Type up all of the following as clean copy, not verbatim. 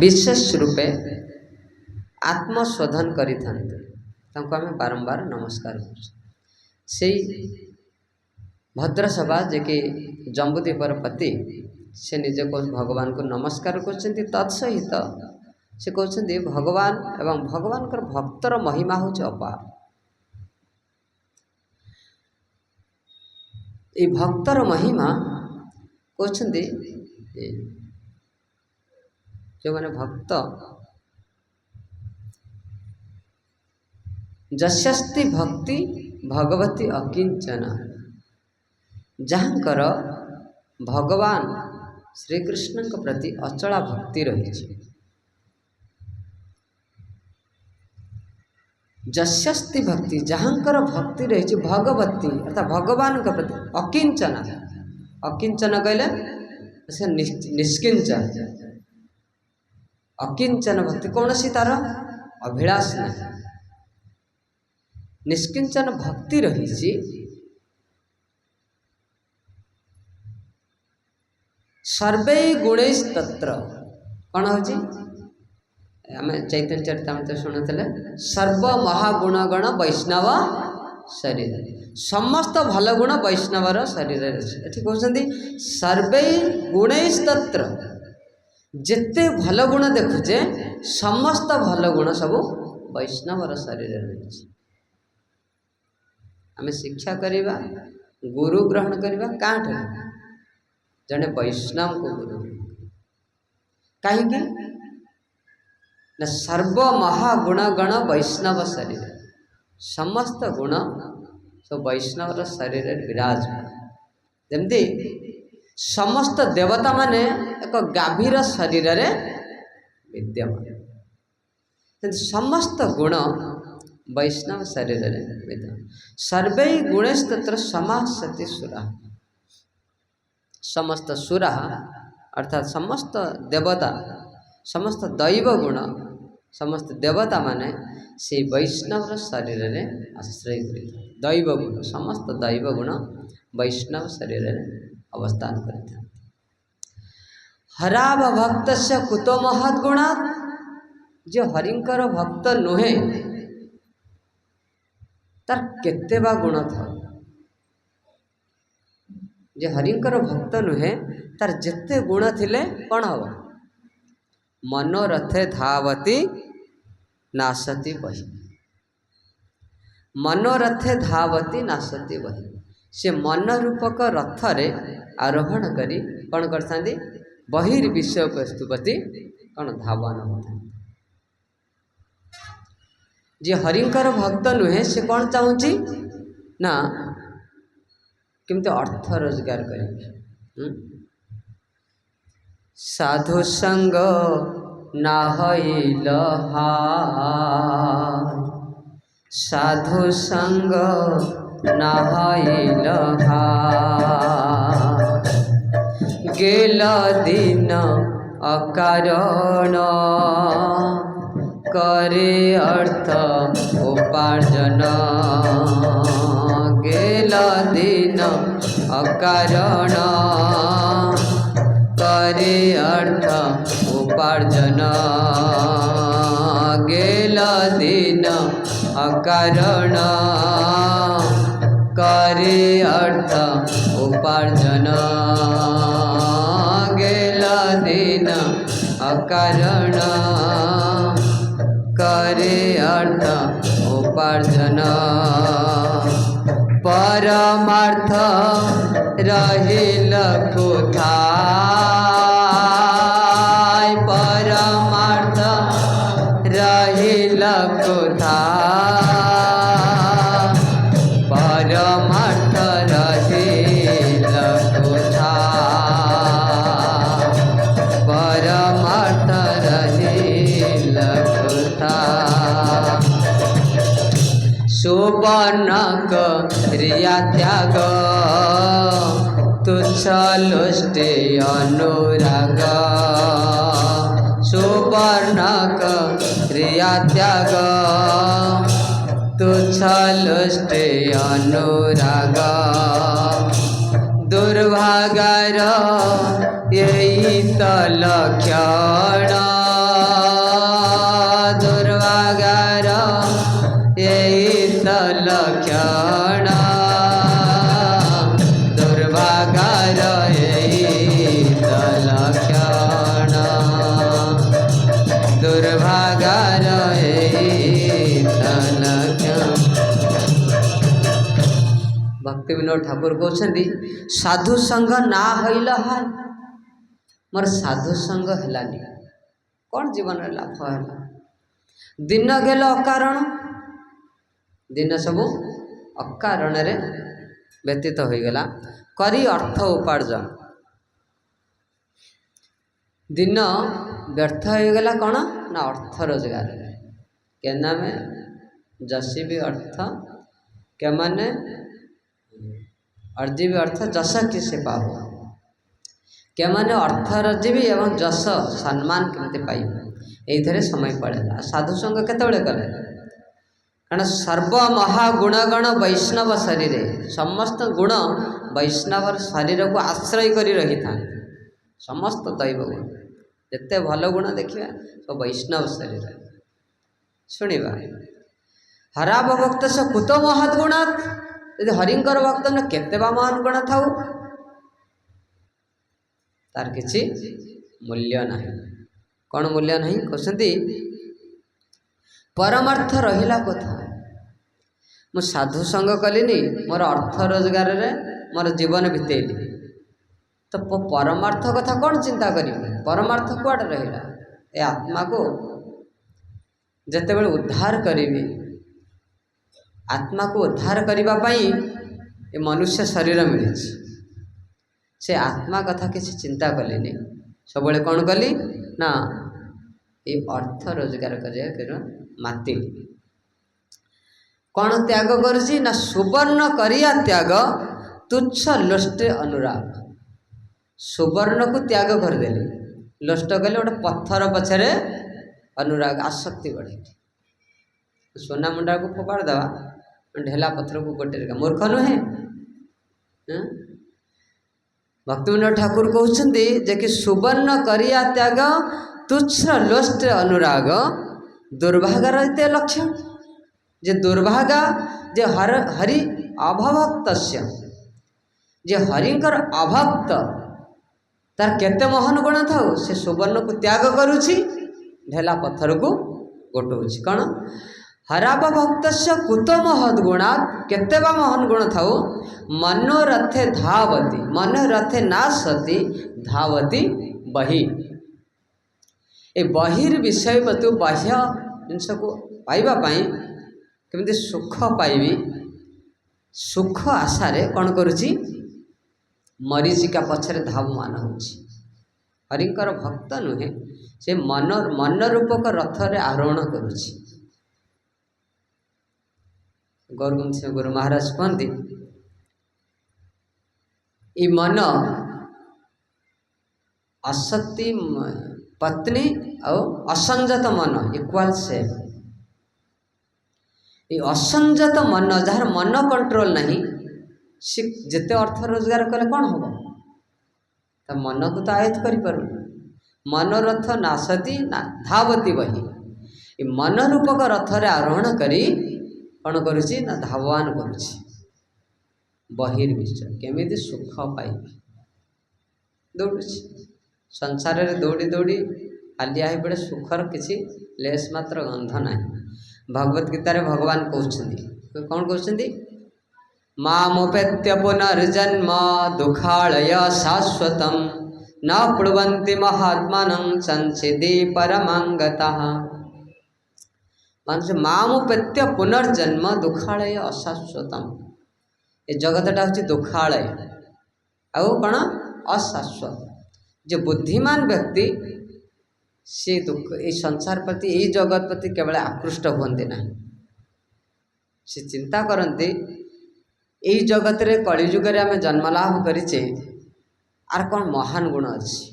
विशेष रूपे आत्मशोधन करिथान्ते तांको आमे बारंबार नमस्कार करूँ। से भद्रसभा जे कि जम्बूद्वीपर पति से निजे को भगवान को नमस्कार करछन्ति। तत्सहित से कहते भगवान एवं भगवान कर भक्तर महिमा हूँ अपार। ये भक्तर महिमा कहते जो मैंने भक्त जस्यस्ति भक्ति भगवती अकिंचन, जहाँकर भगवान श्रीकृष्ण के प्रति अचला भक्ति रही। जस्यस्ति भक्ति जहाँकर भक्ति रही भगवती अर्थात भगवान के प्रति अकिंचन। अकिंचन कहले से निष्किंचन। अकिंचन भक्ति कौन सी तार अभिलाष नहीं, निष्किंचन भक्ति रही। सर्वे गुणैः तत्र कौन हो आम चैतन्य चरितामृत शुणुले सर्व महागुणगण वैष्णव शरीर, समस्त भल गुण वैष्णवर शरीर ये कहते सर्वे गुणैः तत्र, जेते भल गुण देखुचे समस्त भल गुण सब वैष्णवर शरीर रही। आम शिक्षा करवा गुरु ग्रहण करवा काठ जड़े वैष्णव को गुरु कहीं न सर्व महागुणगण वैष्णव शरीर, समस्त गुण सब वैष्णव शरीर विराज। जमती समस्त देवता माने एक गाभीर शरीर विद्यमान, समस्त गुण वैष्णव शरीर विद्यमान। सर्वे गुणस्तत्र समासति सुरा, समस्त सुरा अर्थात समस्त देवता समस्त दैव गुण समस्त देवता माने से वैष्णव शरीर में आश्रय करें। दैव गुण समस्त दैव गुण वैष्णव शरीर में अवस्थान करें। हराव भक्त से कुतो महत् गुणा, जो हरिंकर भक्त नुहे तार केते बा गुण था। जो हरिंकर भक्त नुहे तार जेते गुण थिले कौन हम मनोरथे धावती नासती बही, मनोरथे धावती नासती बही। से मन रूपक रथ रे आरोहण करी कौन करता बहिर्विषय प्रस्तुपति कौन धावन होता। जे हरिंकर भक्त नुहे से कौन चाहूँगी ना किमती अर्थ रोजगार करें। साधु संग नाहैल हाय, साधु संग नाहैल हाय। गेल दिन अकारण करे अर्थ उपार्जन, गेल दिन अकारण करे अर्थ उपार्जन, गेल दिन अकारण करे अर्थ उपार्जन, गेल दिन अकारण करे अर्थ उपार्जन। परमार्थ रहिल कुठाय, परमार्थ रहिल कुठाय, परमार्थ रहिल कुठाय, परमार्थ रहिल कुठाय। सुवर्ण क्रिया त्याग तुच्छ लुष्टि अनुराग, सुवर्ण क्रिया त्याग तुच्छ लुष्टि अनुराग। दुर्भागार यही त लक्षण, दुर्भागार भक्ति विनोद ठाकुर कहते साधु संग ना हईल हाय मोर साधु संग हेलानी कौन जीवन लाभ है दिन गेल अकारण दिन सब अकारण रे व्यतीत हो गला करी अर्थ उपार्जन दिन व्यर्थ हो गला कौन ना अर्थ रोजगार के नाम जसी भी अर्थ के माने अर्जीवी अर्थ जस किसे पाओ के माने अर्थ रजीवी एवं जस सम्मान केमती पाइब ये समय पड़ेगा साधु संग केतबेले कले कारण सर्व महागुणगण वैष्णव शरीर समस्त गुण वैष्णव शरीर को आश्रय करी रही था समस्त दैव गुण जिते भल गुण देखा तो वैष्णव शरीर शुणा हरा भक्त से कुत महत् गुणात् यदि हरिंकर भक्त ने केते बा महान गुण था तार किसी मूल्य नहीं कौन मूल्य नहीं कहते परमार्थ रहिला कथा मु साधु संग कलिनी मोर अर्थ रोजगार रे मोर जीवन बितेली तो परमार्थ कथा कौन चिंता करी परमार्थ कुआड़ रहिला ए आत्मा को जते बेले उद्धार करी आत्मा को उद्धार करने पाई ये मनुष्य शरीर मिली से आत्मा कथा किसी चिंता कलेनी सब कौन कली ना ये अर्थ रोजगार कर माति कौन त्याग करुची ना सुवर्ण करिया त्याग तुच्छ लोष्टे अनुराग सुवर्ण को त्याग करदेली लोष्ट कले गोटे पत्थर पछरे अनुराग आसक्ति बढ़े सोना मुंडा को फोपाड़ दवा ढेला पत्थर को गोटे मूर्ख नुहे भक्ति विनोद ठाकुर कहते जे कि सुवर्ण करिया त्याग तुच्छ लोष्ट अनुराग दुर्भागार लक्षण जे दुर्भागा जे हरि अभक्त जे हरिंकर अभक्त तार केते महान गुण था से सुवर्ण को त्याग करुछि ढेला पत्थर को गोटौछि कौन हराब भक्त कुत महद गुणा केते बा महान गुण था मनोरथे धावती मनोरथे नाशती धावती बही ए बहिर विषय वस्तु बाह्य जिनस को पाइबा पाई केमती सुख पाइबी सुख आशारे कौन करुची मरीचिका पछरे धावमान होछि हरिंकर भक्त नुहे से मन रूपक रथरे आरोहण करुछि गौरगुण सिंह गुरु महाराज कहते ये मन असती पत्नी और असंजत मन इक्वाल से ये असंजत मन जार मन कंट्रोल नहीं सी जिते अर्थ रोजगार कले कौन हम तो मन को तो आयत्त कर मनोरथ नाशती ना धावती बही ये मन रूपक रथरे आरोहण करी कौन करुची ना धावान करुची बहिर्विश्व केमिति सुख पाइबी दौड़ुची संसार रे दौड़ी दौड़ी हालिया ही पड़े सुखर किसी लेस मात्र गंध ना भगवत गीता रे भगवान कहते कौन कहते मामुपेत्य पुनर्जन्म दुखालय शाश्वतम न प्लुवन्ति महात्मानं संसिदि परमांगतः मानस मामुपेत्य पुनर्जन्म दुखालय अशाश्वतम ये जगतटा हूँ दुखालय आउ कौन अशाश्वत जो बुद्धिमान व्यक्ति से दुख ये संसार प्रति यही जगत प्रति केवल आकृष्ट हुए ना से चिंता करते यही जगत रे कलिजुग आम जन्मलाभ करें आर कौन महान गुण अच्छी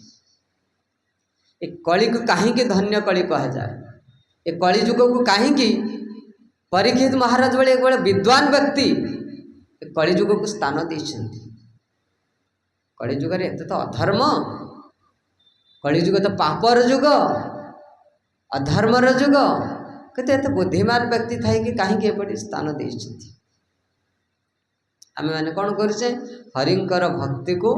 ये कली को कहीं धन्य कली कह जाए ये कलिजुग को कहीं परीक्षित महाराज बड़े एक बड़े विद्वान व्यक्ति कलिजुग को स्थान देते कलिजुग एत तो अधर्म कलिजुग तो पापर जुग अधर्मर जुग कहते एत बुद्धिमान व्यक्ति थी कि कहीं एपटे स्थान देते आम मैंने कौन करुचे हरिंकर भक्ति को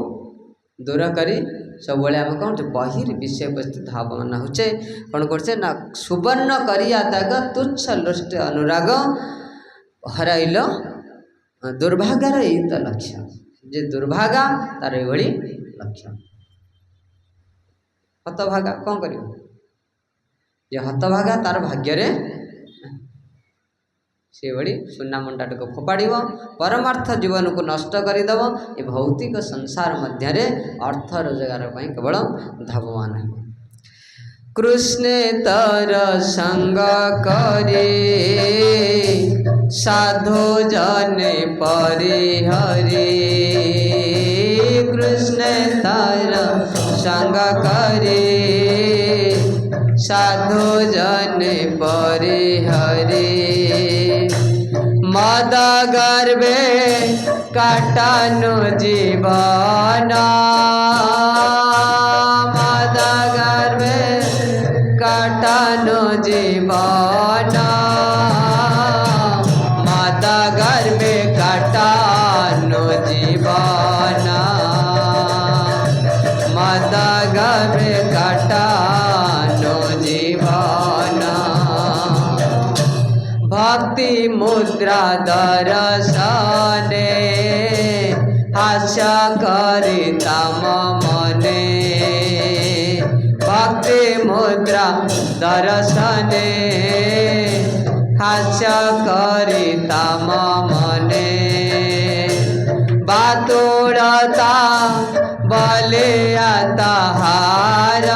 दूर करी सब आम कौन बहिर्विषय उपस्थित भावना होचे कौन कर ना सुवर्ण करिया त्याग तुच्छ लुष्ट अनुराग हराइल दुर्भागार यही तो लक्ष्य जे दुर्भागा तार ये लक्ष्य हतभागा कौन कर जे हतभागा तार भाग्य से भली सुना मुंडाट को फोपाड़ परमार्थ जीवन को नष्ट करदेव ये भौतिक संसार मध्य अर्थ रोजगार केवल धावमान है कृष्ण तर संग करे साधु जने परिहरे कृष्ण तर संग करे साधु जने परिहरे मद गर्भे काटानु जीवन मद गर्भे काटानु जीवन मद गर्भे काटानु जीवन मद गर्भे काटानु जीवन भक्ति मुद्रा दर्शने हास्य करी तम मने भक्ति मुद्रा दर्शने हास्य करी तम मने बातुड़ता बलिया तहार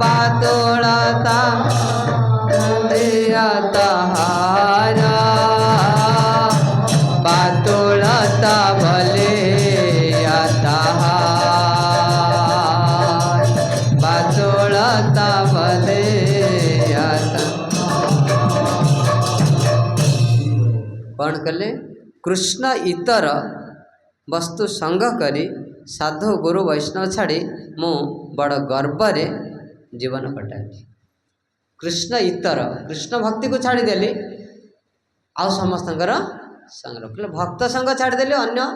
बातुड़ता तहारा बातुड़ता भले बातुड़ता भले कौन कले कृष्ण इतर वस्तु संग करी साधु गुरु वैष्णव छाड़ी मु बड़ गर्व जीवन कटाई कृष्ण इतर कृष्ण भक्ति को छाड़देली आउ समस्त संग रखिले भक्त संग छाड़देली अन्य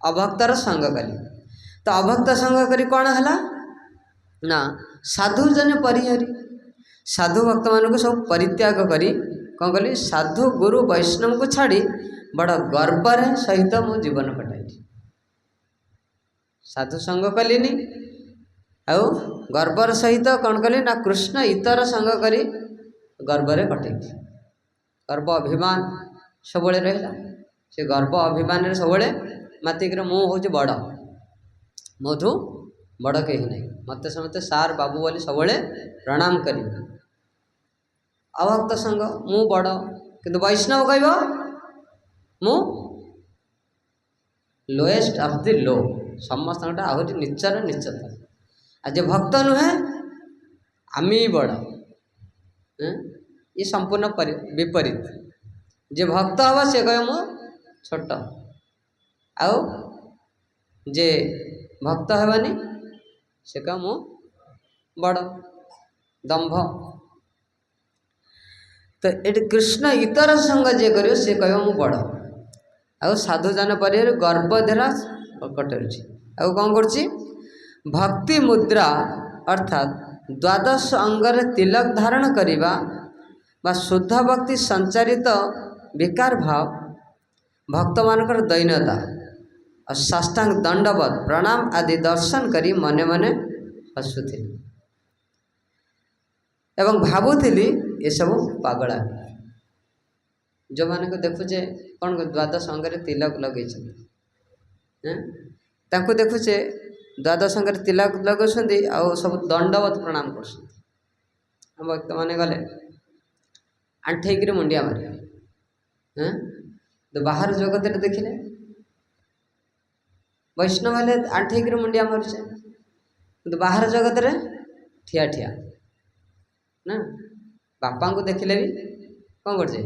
अभक्तर संग कली तो अभक्त संग करी कौन है ना साधु जन परिहरी साधु भक्त मान को सब परित्याग करी कौन कली साधु गुरु वैष्णव को छाड़ी बड़ गर्व सहित मु जीवन कटाई साधु संग कलिनी आउ गर्वर सहित कौन कली ना कृष्ण इतर संग करी गर्व कटे गर्व अभिमान सब रहा से गर्व अभिमान सब मातिक मु हूँ बड़ मोठू बड़ कहीं नहीं मत समझते सार बाबू बोली सब प्रणाम करी अभक्त संग मु बड़ किंतु वैष्णव कह मु लोएस्ट ऑफ द लो समस्त आहरी नीचर नीचता आज भक्त नुहे आमी बड़ ये संपूर्ण विपरीत जे भक्त हम से कह मु छोट आउ जे भक्त हेबानी से कह मु बड़ दंभ तो ये कृष्ण इतर संग जे करियो से कह मु बड़ आउ साधु जन पर गर्व धेरा कटुची आउ कौन कर भक्ति मुद्रा अर्थात द्वादश अंगर तिलक धारण करिबा बा शुद्ध भक्ति संचारित विकार भाव भक्त मानकर दैन्यता और साष्टांग दंडवत प्रणाम आदि दर्शन करी मने मने हसुथिली एवं भावुथिली ये सब पागला जो मान को देखुचे कौन द्वादश अंगर तिलक लगे देखुचे द्वादश अंगर तिलक लगुंट आउ सब दंडवत प्रणाम कर भक्त मैंने गले आंठेक मुंडिया मारे तो बाहर जगत देखिले वैष्णव हेले आंठेक मुंडिया मारुचे तो बाहर जगत रे ठिया ठिया ना बापा को देखिले भी कौन कर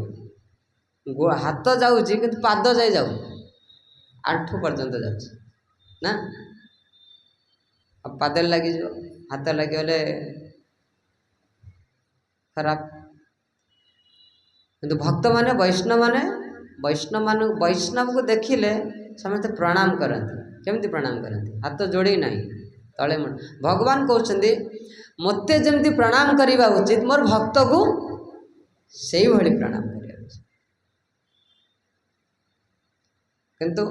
हाथ जाऊँगी कि पाद जाए जाऊ आंठू पर्यंत जाऊँ ना अब पादल लगी हाथ लगे खराब किंतु भक्त माने वैष्णव को देखिले समस्त प्रणाम करते केमती प्रणाम करती हाथ जोड़ी ना तले मुंड भगवान कहते मते जमती प्रणाम करने उचित मोर भक्त को से भाई प्रणाम कर किंतु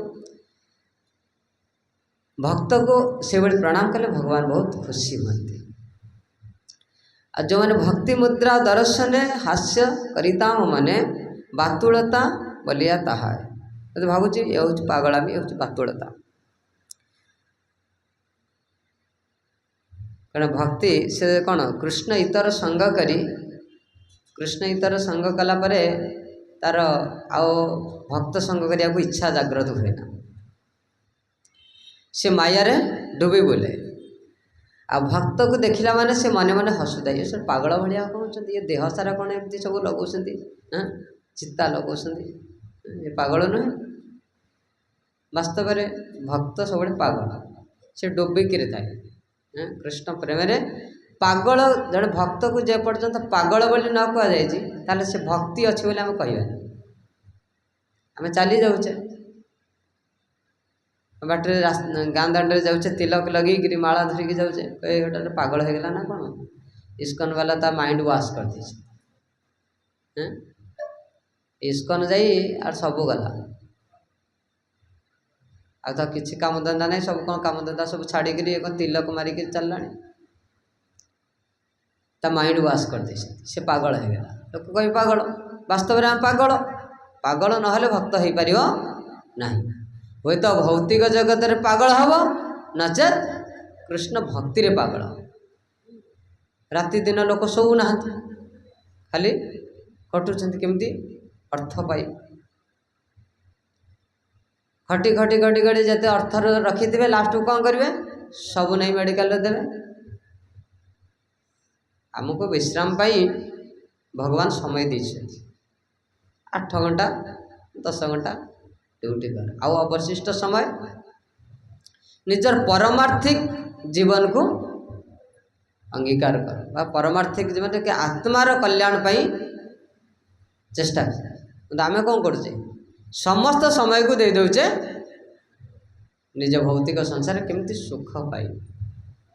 भक्त को से भाई प्रणाम कले भगवान बहुत खुशी हुए जो मैंने भक्ति मुद्रा दर्शन हास्य करिता मने बातुलता बलिया ताहा तो भावुची ये हूँ पागलामी ये हूँ बातुलता कारण भक्ति से कौन कृष्ण इतर संग करी कृष्ण इतर संग कला परे तार आओ भक्त संग करिया को इच्छा जागृत हुए ना से माया रे डूबी बोले आ भक्त को देखला माने से मने मने हसुदा ये सब पागल भाया कहते ये देह सारा कौन एमती सब लगौंट हाँ चित्ता लगौंट ये पागल नुहे वास्तव में भक्त सब पागल से डूबिकी थाए कृष्ण प्रेम रे पागल जड़े भक्त को जे पर्यंत पागल बोली न कह जाए से भक्ति अच्छी बोली आम कह आम चली जाऊे बाटे गाँ दांडे जाऊे तिलक लगे माला धरिकी जाऊे कहे गोटे पागल हो गला ना कौन इस्कन वाला ता माइंड वाश कर दे इस्कन जाई आर सब गला आ तो किसी काम धंदा नहीं सब कौन काम धंदा सब छाड़िक तिलक मारिक चलला ता माइंड वाश कर दे से पागल हो गला लोक कह पागल वास्तव में पागल पागल ना भक्त हो पार ना हुए तो भौतिक जगत रे पागल हम नचेत कृष्ण भक्ति रे पागल राति दिन लोक शोऊ ना खाली खटुंट केमती अर्थ पाई खटी खटी खटी खटी जिते अर्थ रखी थे लास्ट को कौन करेंगे सब नहीं मेडिकल देवे आमको विश्राम पाई भगवान समय दे 8 घंटा 10 घंटा ड्यूटी कर आउ अवशिष्ट समय निजर परमार्थिक जीवन को अंगीकार कर परमार्थिक जीवन के आत्मार कल्याण पाई चेष्टा कर आम कौन करुचे समस्त समय को दे दौचे निज भौतिक संसार केमती सुख पाई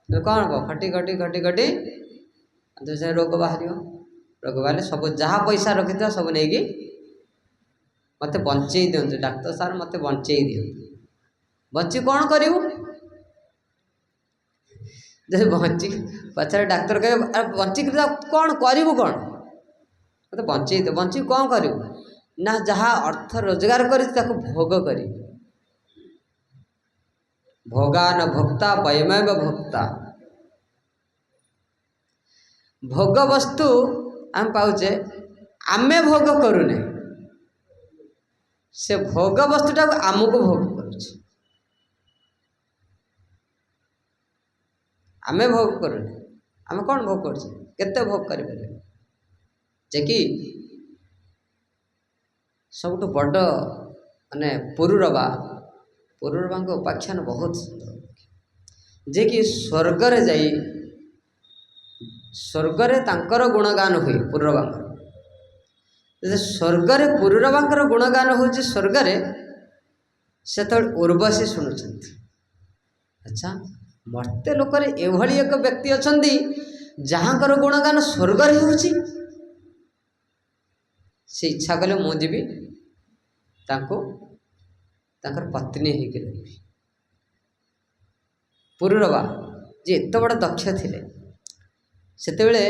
कौन हम खटी खटी खटी खटी से रोग बाहर रोग बाहर सब जहाँ पैसा रखी था सब नहीं मत बंचे दिंतु डाक्तर सार मत बंचे दिंतु बची कौन करूँ जैसे बची पचारे डाक्तर कहे बचिक कौन करूँ कौन मत बंचे दे बची कौन करूँ ना जहाँ अर्थ रोजगार कर भोग करी भोगा न भोक्ता वयमेव भोक्ता भोग वस्तु आम पाचे आमे भोग करूने से भोग वस्तुटा आमको भोग करुचे आमे भोग करूने आम कौन भोग करुचे केते भोग करें जे कि सबुठ बड़ माने पुरुरवा को उपाख्यान बहुत सुंदर जे कि स्वर्ग रे जाई स्वर्ग रे तांकर गुणगान हुए पुरुरवांकर स्वर्ग रे पुरुरवांकर गुणगान होची स्वर्ग रे से तो उर्वशी शुणुचंती अच्छा मर्त्य लोक रे एभली एक व्यक्ति अछंती जहाँकर गुणगान स्वर्ग रे होची से इच्छा कले मु जीवी तांको तांकर पत्नी ही के रही पुरुरवा जे एत बड़ दक्ष थिले सेतेबेले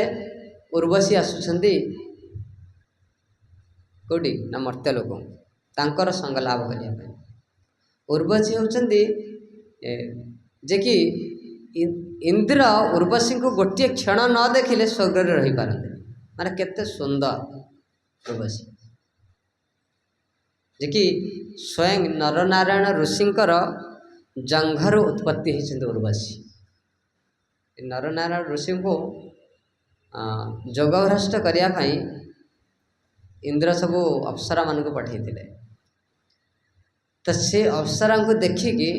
उर्वशी आसुछंती कोडी ना मर्त्य लोक तांकर संग लाभ करिया उर्वशी होचंती जे कि इंद्र उर्वशी को गोटे क्षण न देखिले स्वर्ग रे रही पारंते माने केते सुंदर उर्वशी जे कि स्वयं नरनारायण ऋषिंकर जंघर उत्पत्ति होती उर्वशी नरनारायण ऋषि को जोगभ्रष्ट करने इंद्र सब अप्सरा मान को पठे तो से अप्सरा को देखिकी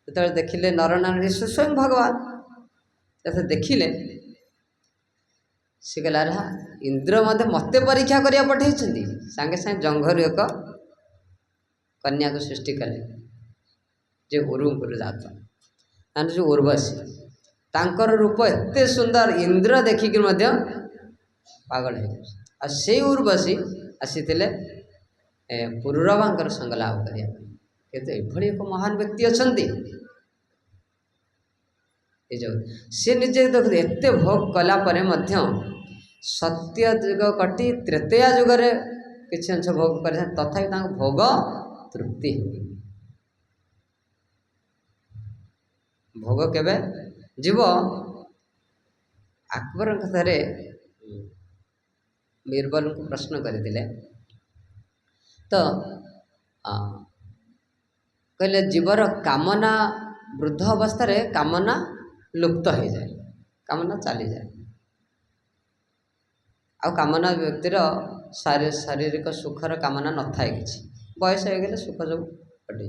जो देखिले नरनारायण ऋषि स्वयं भगवान जैसे देखिले सी कहला रहा इंद्र मत मत परीक्षा करिया पठे सांगे सांगे जंघर एक कन्या को सृष्टि कले जे उरुपुर जात जो उर्वशी तांकर रूप एते सुंदर इंद्र देखिक पागल हो से उर्वशी आसी पुरुरवांकर संग लाभ करते ये एक महान व्यक्ति अच्छा सी निजे देखते एत भोग कलापर सत्य युग कटी त्रेतया जुगे किसी अंश भोग कर तथापि भोग तृप्ति भोग केबे जीव अकबर थे बीरबल को प्रश्न करते तो कहले जीवर कामना वृद्ध अवस्था रे कामना लुप्त हो जाए कामना चली जाए आ कामना व्यक्तिर शारीरिक सुखर कामना न थाए कि बयस हो गले सुख सब कटि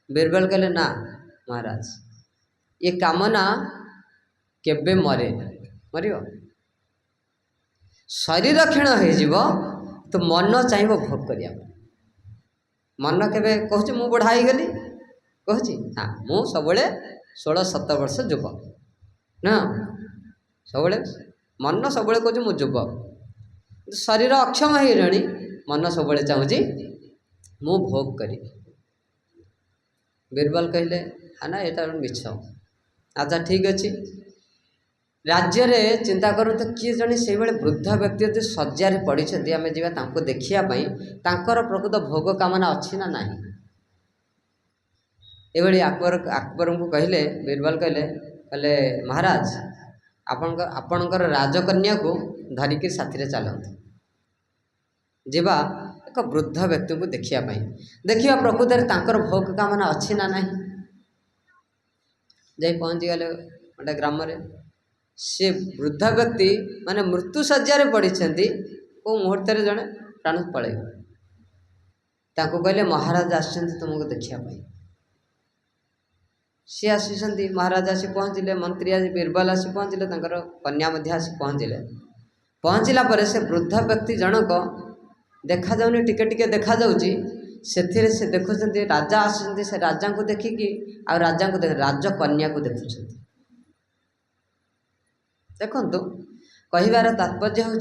बीरबल कहले ना महाराज ये कामना केबे मरे मर शरीर क्षीण हो तो मन चाहिए भोग करिया मन केबे कहूँ मु बुढ़ा हो गली कहूँ हाँ मु सब 16-17 वर्ष युवक ना सब मन सब कहूँ मु युवक शरीर अक्षम हो मन सब चाहूँगी मु भोग करी बीरबल कहले हाँ ना यहाँ मिछ अच्छा ठीक अच्छे राज्य रे चिंता करूँ तो किए जड़े से वृद्ध व्यक्ति जो शज्यार पड़ी आम जा देखापी प्रकृत भोग कामना अच्छी ना नहीं ये अकबर को कहले बीरबल कहले महाराज आपणकर राजकन्या को धरिकी साथी चलते जीवा एक वृद्ध व्यक्ति को देखा प्रकृत में भोग कामना अच्छी ना नहीं जा पहुँची गले गोटे ग्राम सी वृद्ध व्यक्ति माने मृत्यु शज्यार पड़ी को मुहूर्त जड़े प्राण पलैब कहले महाराज आसुँच तुमको देखापी सी आसी महाराज आसी पहुँचले मंत्री आज बीरबल आसी पहुँचले कन्या आसी पहुँचला पर से वृद्ध व्यक्ति जनक देखा जाऊनी टिके टिके देखा जाऊँगी से देखुं राजा आसुँच से राजा को देखिकी आ राजा को राजकन्या को देखुं देखु कहिबार तात्पर्य हूँ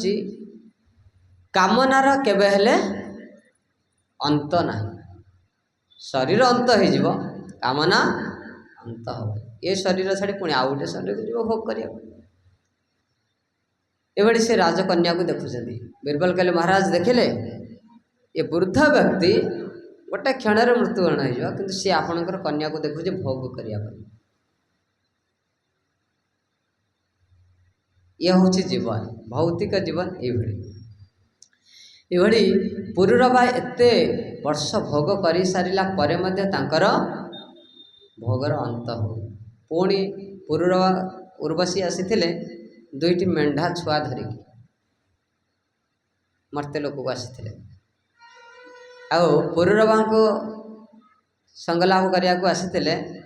कामनार केबे हेले अंत ना शरीर अंत हो कामना अंत हो ये शरीर छाड़ी पुणी आउ गोटे शरीर को जीव भोग कर से राजकन्या को देखुं बीरबल कहले महाराज देखिले ये वृद्ध व्यक्ति गोटे क्षण मृत्युवरण हो सी आपणकर कन्या को देखुचे भोग करने यह हूँ जीवन भौतिक जीवन ये पुरुरवा एते वर्ष भोग कर सारा पर भोगर अंत हो पुणी पुरुरवा उर्वशी आसी दुईटी मेढ़ा छुआ धरिकी मर्त्य लोक को आसी पुरुरवा को संगलाभ करने को आसी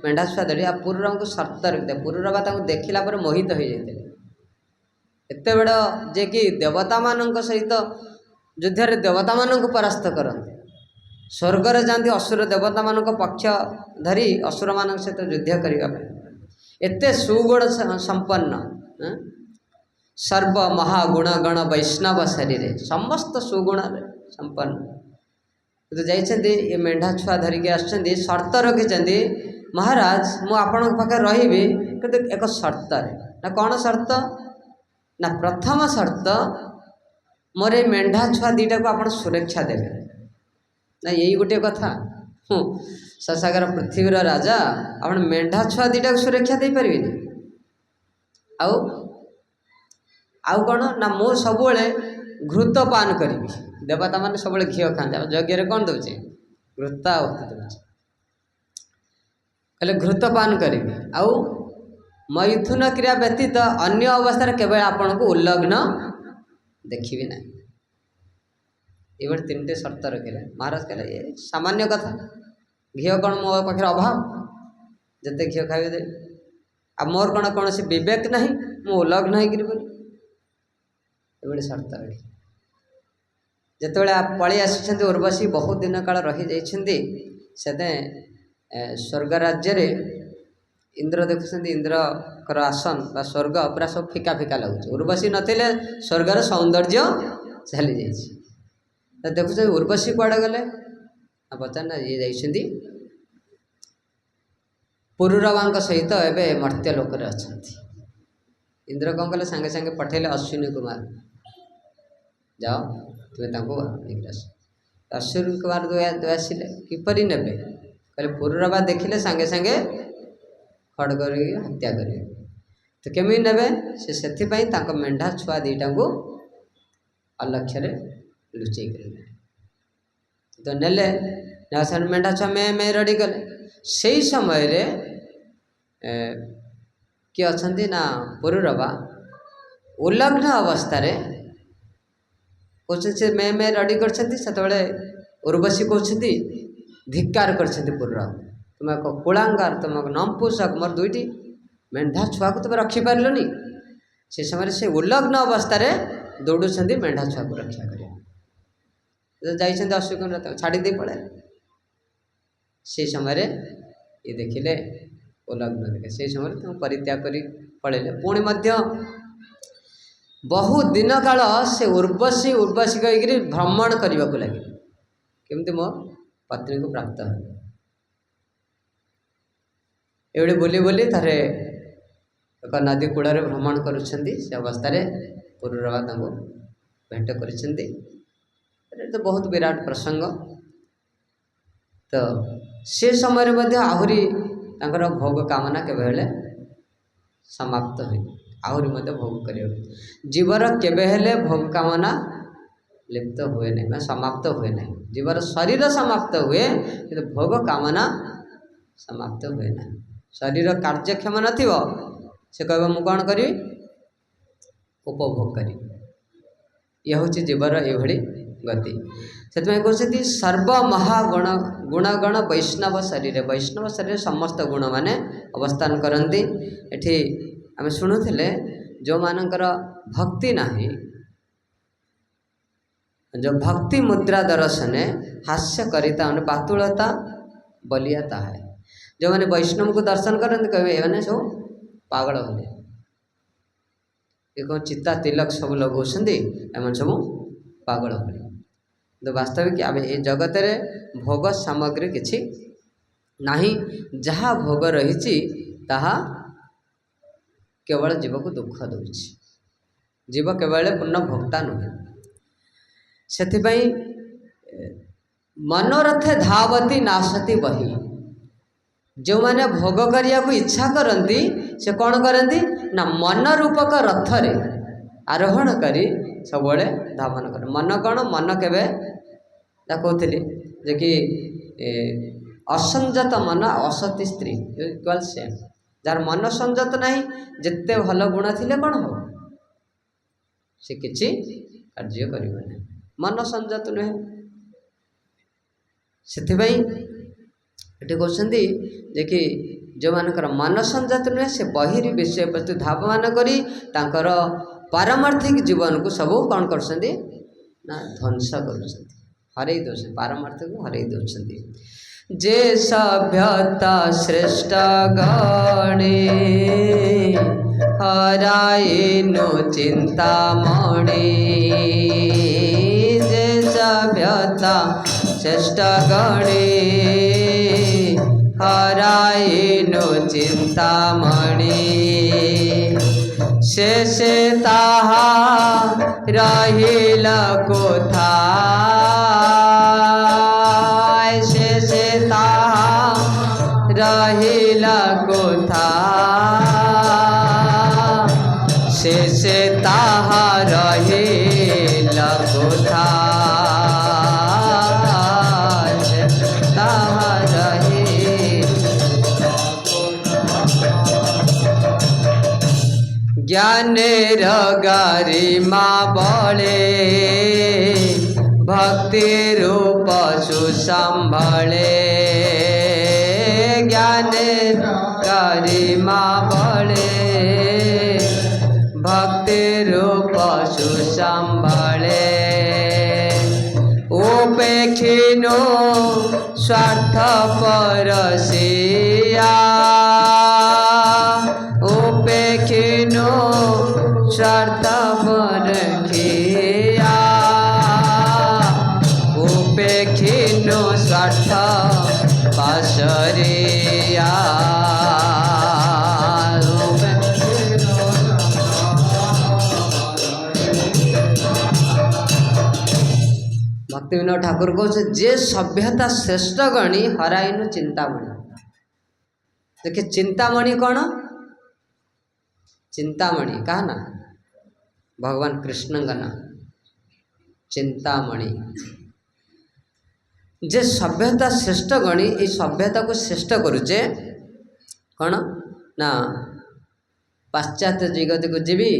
मेढ़ा छुआ धरी आ पुरुरवा को शर्त रखिते पुरुरवा देखला पर मोहित हो जाते एत बड़ जे कि देवता मान सहित युद्ध रे देवता मान परास्त करते स्वर्गर जाती असुर देवता मान पक्ष धरी असुर मान सहित युद्ध करने एत सुगुण संपन्न सर्व महागुण गण वैष्णव शरीर समस्त सुगुण संपन्न तो जाइए ये मेढ़ा छुआ धरिकी आसुँच शर्त रखी महाराज मु आपण पाखे रही एक शर्त ना कौन शर्त ना प्रथम शर्त मोर ये मेढ़ा छुआ दीटा को आप सुरक्षा देवे ना यही गोटे कथा शशागर पृथ्वीर राजा आप मेढ़ा छुआ दीटा को सुरक्षा दे पारे आउ कौन ना मु सब घृत पान करी देवता मैंने सब घी खाते यज्ञ कौन दौचे घृत दौचे कहले घृत पान करी आउ मैथुन क्रिया व्यतीत अन्य अवस्था केवल आपण को उल्लग्न देखिए ना ये तीन शर्त रखिले महाराज कहले ये सामान्य कथा घी कौन मो पाखे अभाव जिते घी खाई दे आ मोर कौन कौन विवेक ना मु उल्लग्न हो शर्त रखी जिते पलि आसी उर्वशी बहुत दिन काल रही जाते स्वर्ग राज्य रे इंद्र देखुं इंद्र आसन बा स्वर्ग पूरा सब फिका फिका लगुच उर्वशी नथिले स्वर्गर सौंदर्य चली जाइए देखुं उर्वशी कुआड़े गले पचार ये जाइछन्ति पुरुरवा सहित एवं मर्त्य लोक अच्छा इंद्र कौन कले सांगे सांगे पठेले अश्विनी कुमार जाओ तुम्हें आस अश्विनी कुमार दो आसिले किपरि नेबे कहले पुरुरवा देखिले सांगे सांगे खड़ कर हत्या करेंगे तो केमी नेबे से मेढ़ा छुआ दीटा को अलक्ष्य लुचई कर तो नेले मेढ़ा छुआ मैं रड़ी गले से समय रे किए अच्छा ना पुरुरवा उल्लग्न अवस्था कौन से मैं रड़ी कर उर्वशी कहते धिक्कार कर पुरुरवा तुम एक कुलांगार तुम नंपुसक मोर दुईटी मेढ़ा छुआ को तुम रखिपारलनि से समय से उल्लग्न अवस्था दौड़ू मेढ़ा छुआ को रक्षा कर अश्विन छाड़ी दे पड़े से समय ये देखिले उल्लग्न देखे से समय तुम परित्याग कर पड़े पुणी बहुत दिन काल से उर्वशी उर्वशी कहीकि भ्रमण करने को लगे केमती मो पत्नी को प्राप्त हो एवढे बोली बोली थारे एक नदी कूल भ्रमण करुँच अवस्था पुरुरवा भेंट कर तो बहुत विराट प्रसंग तो से समय आहरी भोग कामना केबे समाप्त हुई आहरी भोग कर जीवर केबे भोग कामना लिप्त हुए नहीं मैं समाप्त हुए नहीं जीवर शरीर समाप्त हुए कि भोग कामना समाप्त हुए ना शरीर कार्यक्षम नथिबो से कह मु कौन करी उपभोग करी यह हूँ जीवर ये गति से कहते सर्व महागुण गुणगण वैष्णव शरीर समस्त गुण माने अवस्थान करती एठी आम शुणुले जो मानकर भक्ति नहीं जो भक्ति मुद्रा दर्शने हास्य करिता पातुलता बलियाता है जो मैंने वैष्णव को दर्शन करते कहे मैंने सब पागल होने ये कौन चित्ता तिलक सब लगौंट एम सब पागल होने तो वास्तविक आम ये जगत रे भोग सामग्री किछि नहीं जहाँ भोग रही ताहा केवल जीव को दुख दूची जीव केवल पूर्ण भोक्ता नुहे से मनोरथे धावती नाशती बही जो माने भोग करिया को इच्छा करती से कौन करती ना मन रूपक रथ रे आरोहण करी सब धावन कर मन कौन मन केवे कहते जे कि असंजत मन असती स्त्री इक्वल सेम जार मन संजत नहीं जिते भल गुण थिले कौन हो से किछि कार्य करिबो नहीं मन संजत नुहे से कहते जे कि जो मानकर मन संजात नुहे से बहिरी विषय प्रति धावमान करी तांकर पारमार्थिक जीवन को सब कौन कर ध्वंस कर हरई दौर पारमार्थिक को हरई दौरान जे सभ्यता श्रेष्ठ गणे हराइनु चिंतामणि जे सभ्यता श्रेष्ठ गणे हराइनु चिंतामणि शेषे ताहा रहिल कोथाय शेषे ताहा रहिल कोथाय शेषे ताहा रहिल कोथाय ताहा ज्ञानेर गरिमा बळे भक्ति रूप सुसंभळे ज्ञानेर गरिमा बळे भक्ति रूप सुसंभळे उपेक्षिनो स्वार्थपर सेया उपेक्षिनो स्वार्थपर खेया उपेक्षिनो स्वार्थ पाशरेया भक्ति विनोद ठाकुर कहे जे सभ्यता श्रेष्ठ गणी हराइनु चिंतामणि। देखिए चिंतामणि कौन? चिंतामणि कहा ना भगवान कृष्ण का नाम चिंतामणि। जे सभ्यता श्रेष्ठ गणी ये सभ्यता को श्रेष्ठ करुचे कौन ना पाश्चात्य जगत को जीवी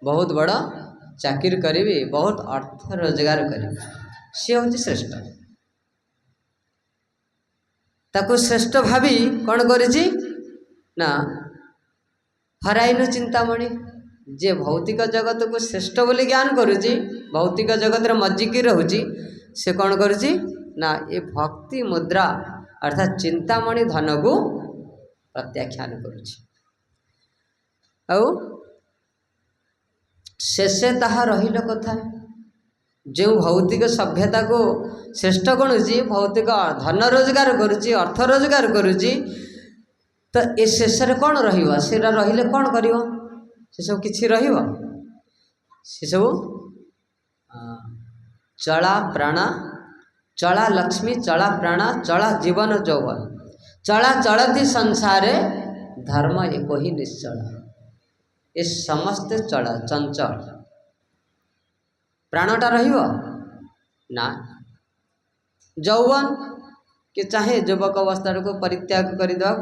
बहुत बड़ा चाकरी करी बहुत अर्थ रोजगार करी सी हूँ श्रेष्ठ। ताको श्रेष्ठ भावी कौन करिछि ना हराइनु चिंतामणि। जे भौतिक जगत को श्रेष्ठ बोली ज्ञान करुछि भौतिक जगत रे मज्जिकी रहुछि से कौन करुछि ना ये भक्ति मुद्रा अर्थात चिंतामणि धन को प्रत्याख्यान करुछि। आउ शेषे ताहा रहिल कथा जो भौतिक सभ्यता को श्रेष्ठ गणुची भौतिक धन रोजगार करुची अर्थ रोजगार करुची तो ये शेष कौन रहिबा सेरा रहिले कौन करिवो से सब किछि रहिबो से सब चला प्राणा चला लक्ष्मी चला प्राणा चला जीवन यौवन चला चलती संसारे धर्म एको ही निश्चल। ये समस्त चल चंचल प्राणटा रहिबो ना यौवन के चाहे युवक अवस्था को परित्याग करदे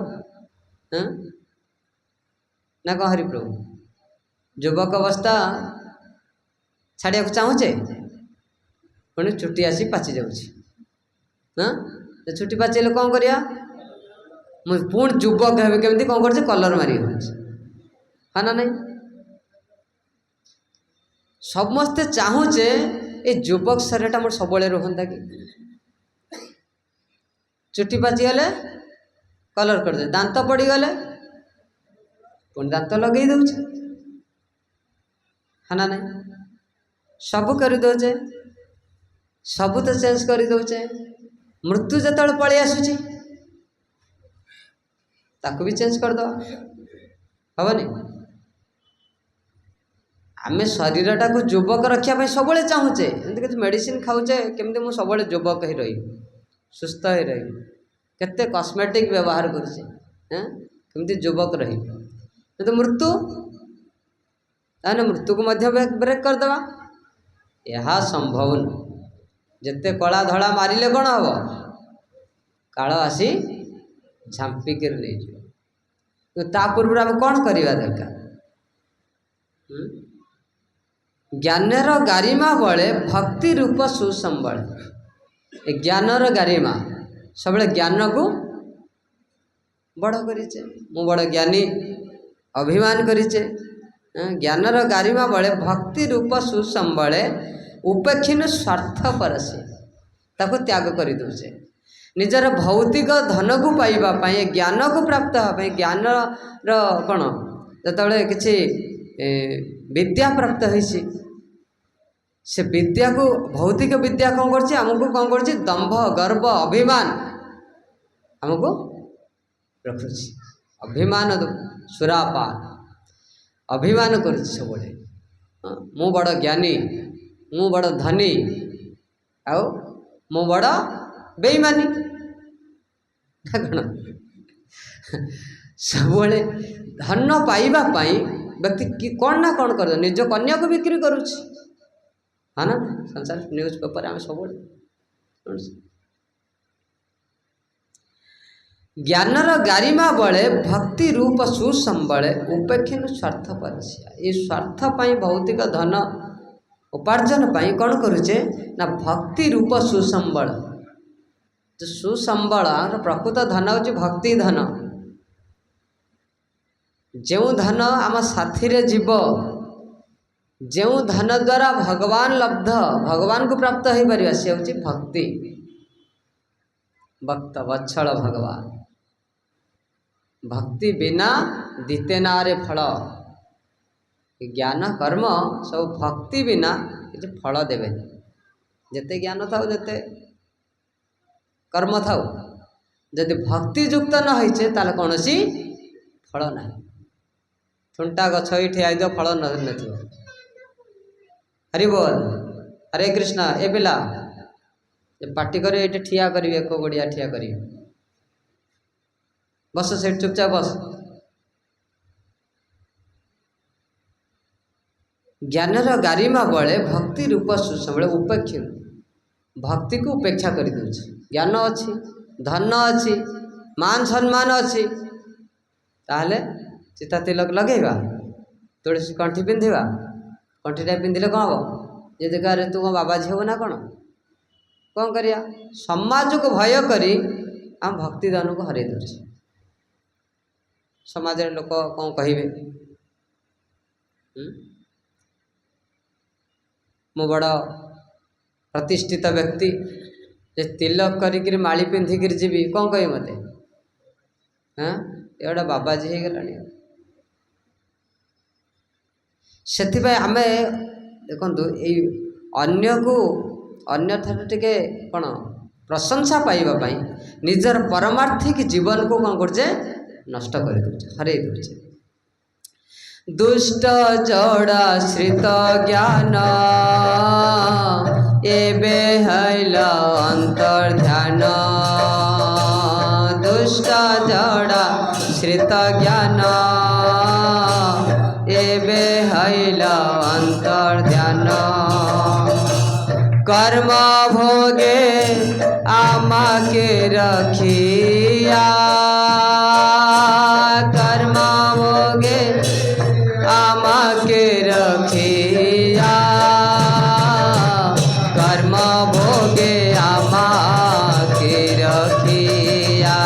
ना कह हरिप्रभु युवक अवस्था छाड़िया चाहूचे पुणी छुट्टी आसी पाची जाऊँगी हाँ छुट्टी पाचिले कौन करिया मुझे पुणी युवक हे केमती कौन कर कलर मारी हाँ ना नहीं समस्ते चाहूचे ये युवक शरीरटा मोर सब रुहंता कि चुट्टी पाचिगले कलर कर दे दांत पड़गले पुणी दांत लगे दौचे हाँ ना नहीं सब कर दौचे सब तो चेंज कर दौचे मृत्यु जो पलि आसूची ताकू भी चेंज कर दो हेनी आमे शरीरटा को युवक रखा सब चाहूचे एमती कि मेडिसिन खाऊचे केमती मुझे सब युवक ही रही सुस्थ ही रही केते कॉस्मेटिक व्यवहार करुचे केमती युवक रही तो मृत्यु ताने मृत्यु को मध्य ब्रेक करदे यह संभव न जिते कला धड़ा मारिले कौन हम काल आसी झांपिक नहीं तो ता पूर्व आम कौन करवा दरकार ज्ञानर गारिमा बड़े भक्ति रूप सुसंबल ज्ञानर गारिमा सब ज्ञान को बड़ करिचे मु बड़ ज्ञानी अभिमान करिचे ज्ञानर गारिमा बड़े भक्ति रूप सुसंबले उपेक्षिन स्वार्थ परसे ताको त्याग कर दौचे निजर भौतिक धन को पाइबापी ज्ञान को प्राप्त होगा ज्ञान कौन जो किसी विद्या प्राप्त होइछि से विद्या को भौतिक विद्या कौन करछि हमको कौन करछि दंभ गर्व अभिमान हमको रखुछि अभिमान सुरापान अभिमान कर सब मु बड़ ज्ञानी मु बड़ धनी आउ मु बड़ बेईमानी सब धन पाइबा व्यक्ति कौन ना कौन कर निज कन्या को बिक्री करुच्ची हाँ ना संसार न्यूज पेपर आम सब ज्ञानर गारिमा बड़े भक्ति रूप सुसंबले उपेक्षिन स्वार्थ परसिया ये स्वार्थ पाई भौतिक धन उपार्जन पाई कौन करुचे ना भक्ति रूप सुसंबल जो सुसंबल प्रकृत धन हूँ भक्ति धन जो धन आम साथी रे जीव जो धन द्वारा भगवान लब्ध भगवान को प्राप्त हो पार से हूँ भक्ति भक्त वत्सल भगवान भक्ति बिना दिते नारे फल ज्ञान कर्म सब भक्ति बिना किसी फल देवे जेते ज्ञान था जेते कर्म था जदि भक्ति युक्त न होइछे ताले कौन सी फल ना थुंटा गछ ही ठिया दियो फल न हरि बोल हरे कृष्ण ए पिला पार्टी करे ये ठिया करी एक गोड़िया ठिया करी बस से चुपचाप बस ज्ञानर गारिमा बड़े भक्ति रूप सुसबले उपेक्ष भक्ति को उपेक्षा कर दूचे ज्ञान अच्छी धन अच्छी मान सम्मान अच्छी ताहले चिता तिलक लगेगा तुलसी कंठी पिंधा कंठीटा पिंधिले कौन हम ये देखा रे तू बाबा झी हो ना कौन करिया समाज को भय करी आम भक्तिदान को हरई दे समाज लोक कौन कहे मो बड़ प्रतिष्ठित व्यक्ति जे तिलक करी माली पिंधिक जीवी कौन कहे मत हाँ ये गोटे बाबाजी हो गला से आम देखु अन्य को अन्य ठार टे कौन प्रशंसा पाइबापी निजर परमार्थिक जीवन को कौन करजे नष्ट कर दे हरई दे दुष्ट जड़ा श्रित ज्ञान एबे हैला अंतर ध्यान दुष्ट जड़ा श्रित ज्ञान एबे हैला अंतर ध्यान कर्म भोगे आमा के रखिया कर्म भोगे आमा के रखिया कर्म भोगे आमा के रखिया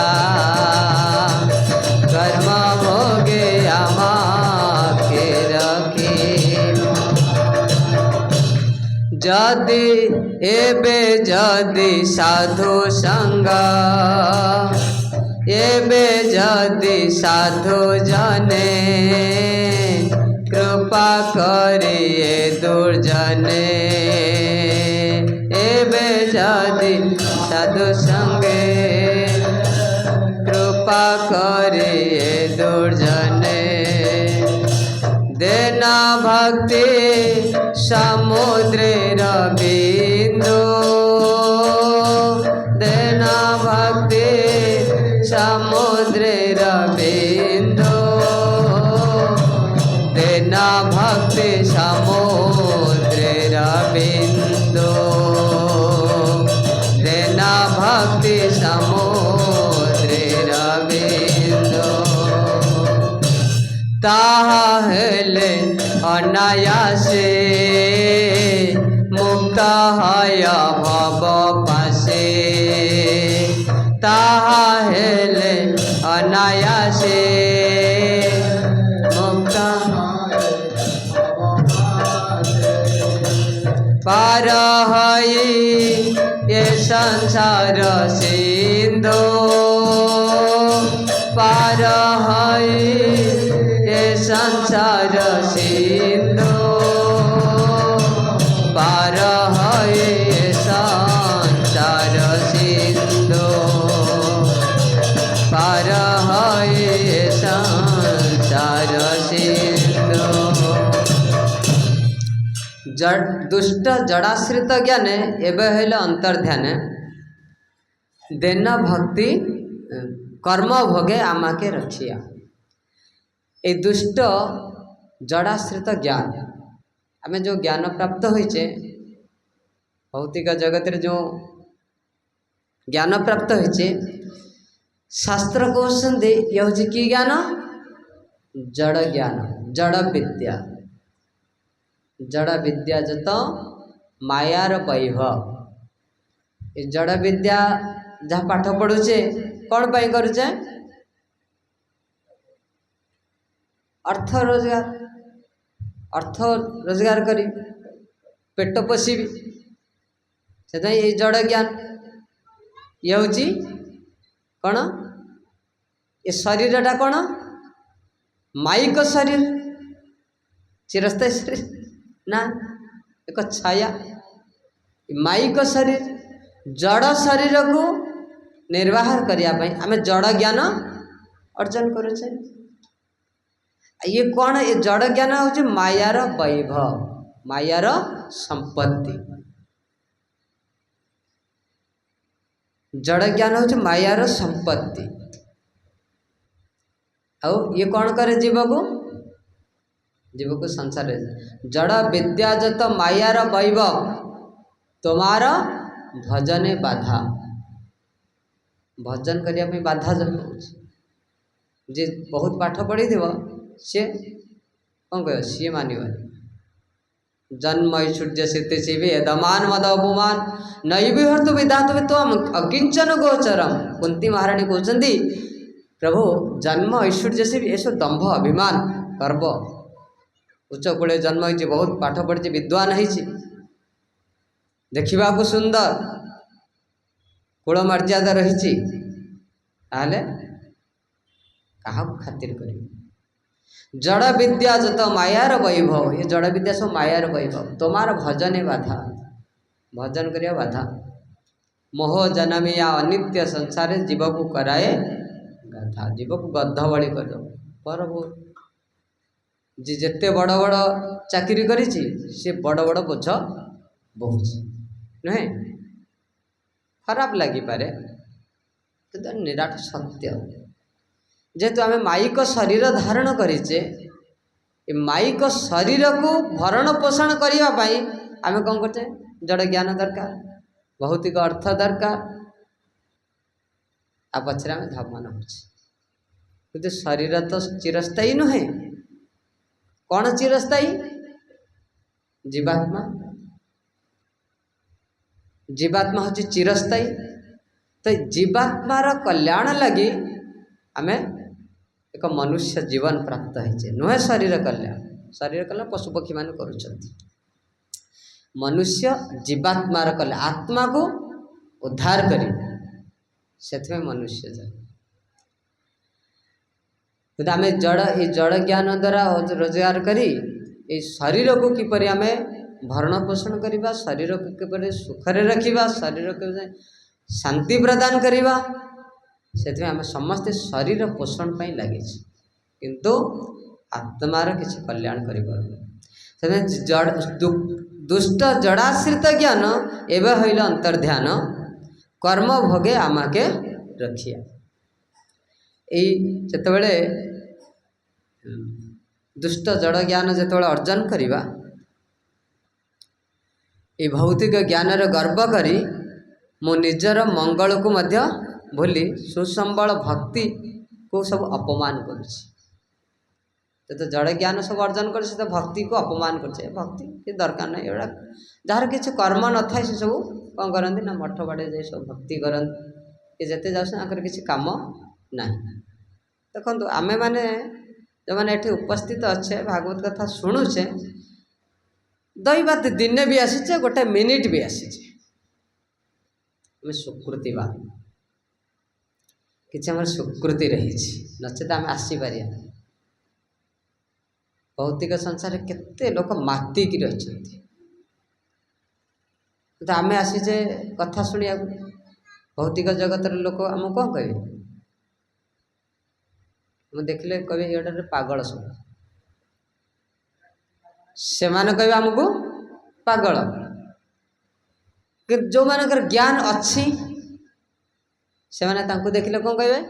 कर्म भोगे आमा के रखिया जदि एबे जदि साधु संग एबे जदि साधु जने कृपा करिए दुर्जने एबे जदि साधु संगे कृपा करिए दुर्जने देना भक्ति समुद्र बिंदु देना भक्ति समुद्र बिंदु देना भक्ति समुद्र बिंदु देना भक्ति समुद्र बिंदु ताहा हेले अनायासे मुक्त हय भव पासे ताहा हेले अनायासे मुक्त पार हई ये संसार सिंधु पार हई ये संसार सिंधु पार हई ये संसार सिंधु पार हई ये संसार सिंधु दुष्ट जड़ाश्रित ज्ञान एवं हेले अंतर्ध्यान देना भक्ति कर्म भोगे आमा के रखिया ए दुष्ट जड़ाश्रित ज्ञान आम जो ज्ञान प्राप्त होइचे भौतिक जगत रे जो ज्ञान प्राप्त होइचे शास्त्र कहते ये हूँ कि ज्ञान जड़ ज्ञान जड़ विद्या जड़ विद्या जत मायार वैभव ये जड़ विद्या जहाँ पाठ पढ़ुचे कौन पाई करुचे अर्थ रोजगार करी पेट पोषी से ये जड़ ज्ञान ये हूँ कौन ये शरीरटा कौन माइक शरीर चिरस्थायी शरीर ना एक छाया माइक शरीर जड़ शरीर को निर्वाह करने आम जड़ ज्ञान अर्जन करुचे ये कौन ये जड़ ज्ञान हूँ मायार वैभव मायार संपत्ति जड़ ज्ञान हूँ मायार संपत्ति और ये कौन करे जीव को संसार जड़ विद्याजत मायार वैभव तुम्हार भजने बाधा भजन करने बाधा जन्म जे बहुत पाठ पढ़ी थी सी कौन कह सी मान जन्म ऐश्वर्य सिद्धि शिवी दमान मद अपमान नई हर्तु विधातु तम अकिंचन गोचरम कुंती महाराणी कहते प्रभु जन्म ऐश्वर्य से भी ऐसा दंभ अभिमान गर्व उच्च कूले जन्म हो बहुत पाठ पढ़ी विद्वान है देखा सुंदर कूल मर्यादा रही क्या खातिर कर जड़ विद्या जत मायार वैभव ये जड़ विद्या सब मायार वैभव तुम्हार भजने बाधा भजन करिया बाधा मोह जनमिया अनित्य संसार जीव को कराए गाधा जीव को गद्ध बड़ी कर पर जी जिते बड़ बड़ चाकरी करी सी बड़ बड़ बोझ बहुत नुहे खराब लगिपे कि निराट सत्य जेहेतु आम माइक शरीर धारण करीचे माइक शरीर को भरण पोषण करने आम कौन करते जड़ ज्ञान दरकार भौतिक अर्थ दरकार आ पचर आम धावन हो शरीर तो चिरस्थायी नुहे कौन चिरस्थायी जीवात्मा जीवात्मा हूँ चिरस्थायी तो जीवात्मार कल्याण लगी आमे एक मनुष्य जीवन प्राप्त होचे नुहे शरीर कल्याण पशु पक्षी मान करुछंती मनुष्य जीवात्मार कल्याण आत्मा को उद्धार करी से मनुष्य जाए आम जड़ ज्ञान द्वारा रोजगार करी ये शरीर को किपरि आमे भरण पोषण करवा शरीर को किपरि सुखरे रखिबा शरीर को शांति प्रदान करवा से आम समस्ते शरीर पोषण पर लगे किंतु आत्मार किसी कल्याण कर दुष्ट जड़ाश्रित ज्ञान एवं हईल अंतर्ध्यान कर्म भोगे आमाके रखिया जितेबले दुष्ट जड़ ज्ञान जितेबले अर्जन करिबा ये भौतिक ज्ञानर गर्व करी मो निजर मंगल को मध्य भूली सुसंबल भक्ति को सब अपमान कर जड़ ज्ञान सब अर्जन कर भक्ति को अपमान कर भक्ति कि दरकार नहीं एड़ा जार किसी कर्म न था से सब कौन करती ना मठ बाड़े जाए सब भक्ति करते जिते जाकर किसी काम ना देखो आमे मैंने जो मैंने ये उपस्थित अच्छे भागवत कथा शुणुचे दैवात दिने भी आसीचे गोटे मिनिट भी आसीचे सुकृतिवान किसी आम सुकृति रही नचेत आम आसीपर भौतिक संसार केते लोक मातिक रही तो आम आसीचे कथा शुणा भौतिक जगतर लोक आम कौन कहे देखले कहे ये पागल सब से कहे आमको पागल कि जो मानकर ज्ञान अच्छी से माने तांको देखले कौन कहे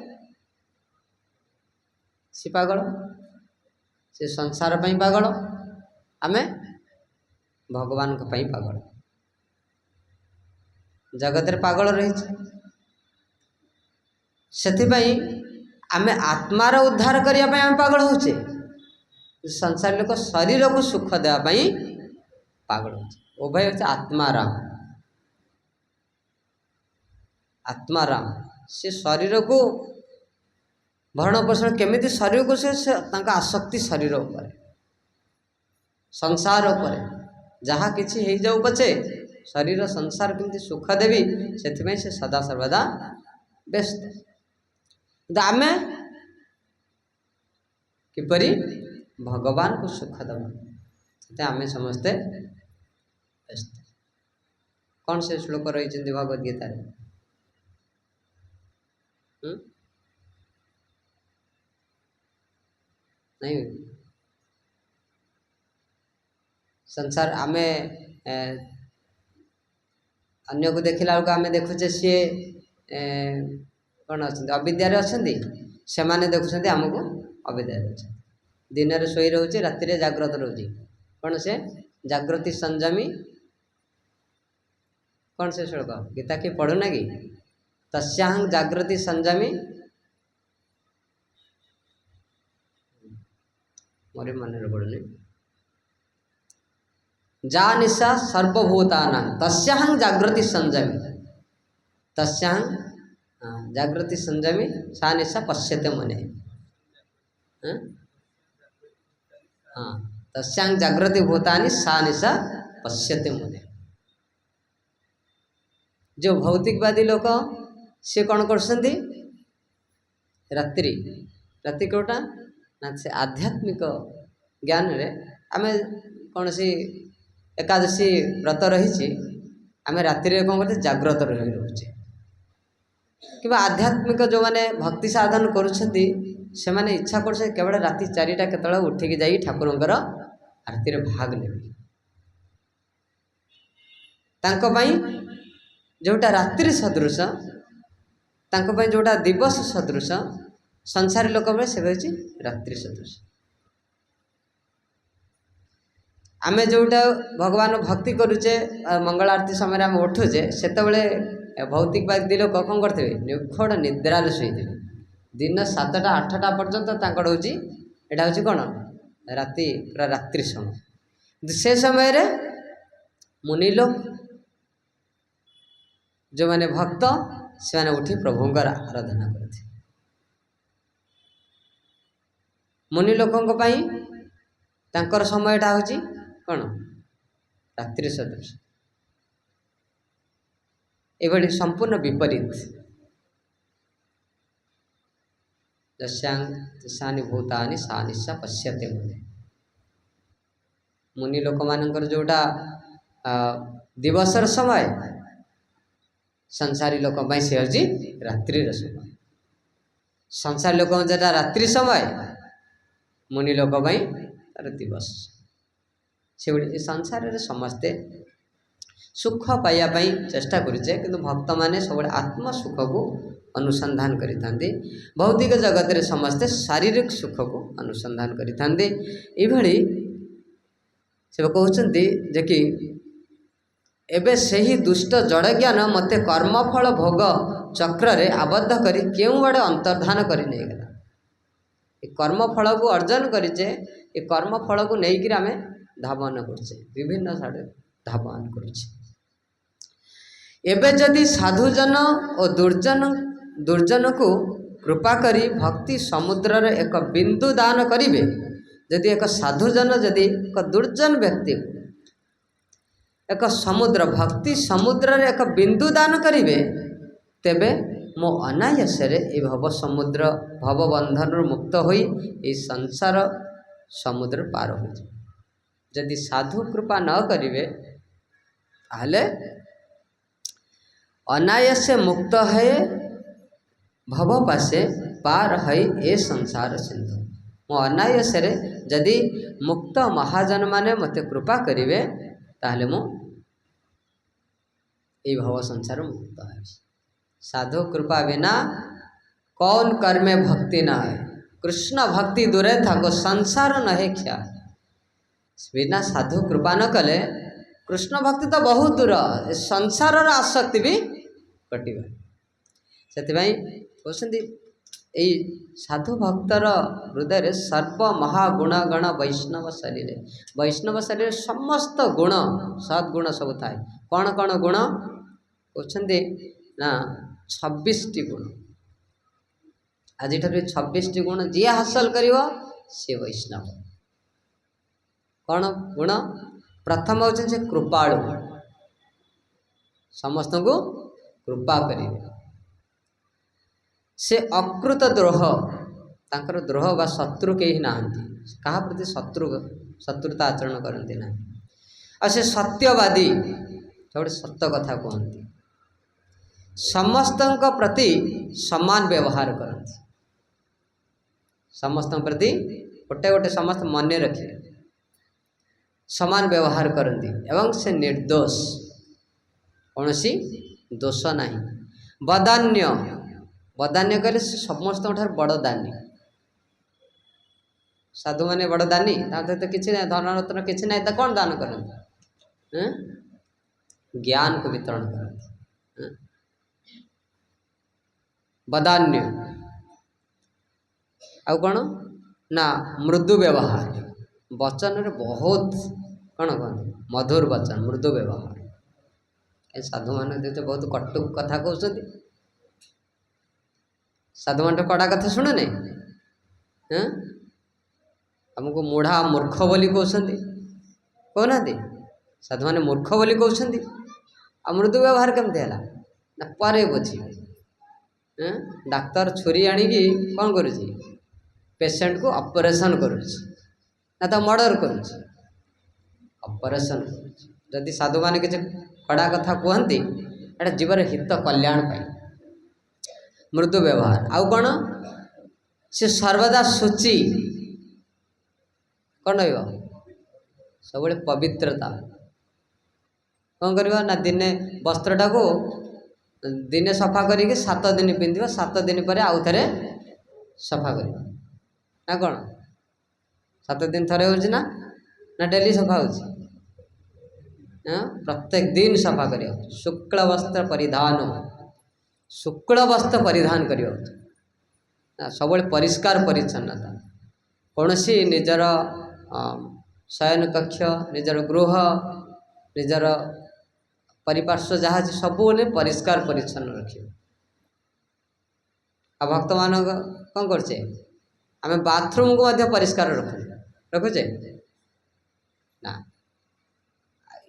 सी पागल से संसार पई पागल आमे भगवान को पई पागल जगत रे पागल रही से आमे आत्मार उद्धार करिया पई आमे पागल होचे संसार लोक शरीर को सुख देवा पई पागल होचे उभय होचे आत्माराम से शरीर को भरण पोषण केमिति शरीर को से आसक्ति शरीर उपर संसार उपर जहाँ किछि हो जाऊ पछे शरीर संसार केमिति सुख देवी से सदा सर्वदा व्यस्त आमे किपरि भगवान को सुख दबा आमे समस्ते व्यस्त। कौन से श्लोक रही भगवद गीता नहीं संसार आमे अन्य को देखला बेलू आम देखुचे सी कौन अच्छा अविद्यारे अच्छा से मैंने देखुं आमको अविद्यारे अच्छा दिन में शोई रोचे राति जाग्रत रोचे कौन से जागृति संयमी कौन से श्लोक गीता किए पढ़ुना कि तस्यां जागृति संयमी मोरे मन पड़ुनी जा निशा सर्वभूतानां तस्यां जागृति संयमी तस्यां जागृति संयमी सा निशा पश्यते मने हाँ तस्यां जागृति भूतानि सा निशा पश्यते मने। जो भौतिकवादी लोक सी कौन कर रात्रि राति कोटा ना से आध्यात्मिक ज्ञान रे आमे कौन सी एकादशी व्रत रही आम राति कौन करते जाग्रत रही रोचे कि आध्यात्मिक जो मैंने भक्ति साधन करुँचे से मैंने इच्छा कर केवल राति 4टा केतला उठिकी जाई ठाकुरंकर आरती रे भाग ने जोटा रात्रि सदृश जोटा दिवस सदृश संसारी लोक में से रात्रि सदृश आमे जोटा भगवान भक्ति करुचे मंगल आरती समय आम उठुचे से भौतिकवादी लोक कौन करते निखोड़ निद्रा शोथे दिन 7टा 8टा पर्यंत हूँ यहाँ हूँ कौन राति पूरा रात्रि समय से समय रे मुनि लोक जो मैंने भक्त से मैंने उठी प्रभुंकर आराधना करते मुनि लोकों तांकर समयटा हूँ कौन रात्रि सदृश एभली संपूर्ण विपरीत जस्यानि भूतानि सा निशा पश्यते मुने मुनि लोक मानकर जोटा दिवसर समय संसारी लोक से हूँ रात्रि समय संसारी लोक जेटा रात्रि समय मुनि लोक तार दिवस से संसार रे समस्ते सुख पाइबापी चेष्टा करुचे किंतु भक्त माने सब आत्म सुख को अनुसंधान करिथांती भौतिक जगत रे समस्ते शारीरिक सुख को अनुसंधान करिथांती इभली से कहउचंती जे कि एबे सही दुष्ट जड़ ज्ञान मते कर्मफल भोग चक्र रे आबद्ध करी केउ बड़े अंतर्धान करी नहीं गला कर्मफल को अर्जन करिचे ये कर्मफल को नहीं कि आमे धावन करछे विभिन्न साडे धावन करछे एबे जदि साधुजन और दुर्जन को कृपा करी भक्ति समुद्र रे एक बिंदु दान करिवे जदि एक साधुजन जदि एक दुर्जन व्यक्ति एक समुद्र भक्ति समुद्र रे एक बिंदु दान करिवे तेबे मो अनायास रे ए भव समुद्र भव बंधन मुक्त होई ए संसार समुद्र पार हो जाए जदि साधु कृपा न करिवे ताहले अनायास मुक्त है भव पासे पार है ए संसार सिंधु मो अनायास रे जदि मुक्त महाजन माने मते कृपा करिवे ताहले मो ए भव संसार मुक्त है साधु कृपा बिना कौन कर्मे भक्ति न है कृष्ण भक्ति दूरे थाको संसार न है क्या बिना साधु कृपा न कले कृष्ण भक्ति तो बहुत दूर संसार आसक्ति भी कटिबा से कहते यही साधु भक्तर हृदय सर्व महागुणगण वैष्णव शरीर समस्त गुण सद्गुण सब थाए कौन कौन गुण कहते ना 26टी गुण आज 26टी गुण जी हासिल करिवो से वैष्णव कौन गुण प्रथम होचे से कृपाळु समस्त को कृपा करिवे से अकृत द्रोह तांकर द्रोह बा शत्रु कहीं ना क्या प्रति शत्रुता आचरण करती ना और से सत्यवादी जो सत्य कथा कहती समस्त प्रति समान व्यवहार करती समस्त प्रति गोटे गोटे समस्त मन रखे समान व्यवहार करती एवं से निर्दोष कौन सी दोष ना बदान्य बदान्य कहले से समस्त बड़ दानी साधु माने बड़ दानी तो किसी ना धन रत्न किसी ना तो कौन दान करते ज्ञान को वितरण करते बदान्य आउ कौन ना मृदु व्यवहार वचन रे बहुत कौन कहते मधुर वचन मृदु व्यवहार साधु मान देते बहुत कटु कथा कहते साधु मान कड़ा कथा शुणु नहीं हमको मूढ़ा मूर्ख बोली कहते कहना साधु मान मूर्ख बोली कहते आ मृदु व्यवहार केमती है ना परे बुझी डाक्तर छुरी आणिकी कौन करुच्ची पेसेंट को ऑपरेशन करुच्ची ना तो मर्डर करुच्ची ऑपरेशन जदि साधु मान किसी कड़ा कथा कहती एटा जीवर हित कल्याण पाई मृदु व्यवहार आउ कौन से सर्वदा शुचि कौन सब पवित्रता कौन करवा ना दिने वस्त्रटा को दिने सफा करके 7 दिन पिंधिबा 7 दिन पर आउ थे सफा कर ना कौन 7 दिन थरे हो ना डेली सफा हो प्रत्येक दिन सफा कर शुक्ल वस्त्र परिधान शुक्ल वस्त्र परिधान कर सब परिष्कार परिच्छन्नता कौन सी निजर शयन कक्ष निजर गृह निजर परिपार्श्व जहाँ सब परिष्कार परिच्छन्न रखिए आ भक्त मान कौन करचे आम बाथरूम को मध्य परिष्कार रखुचे ना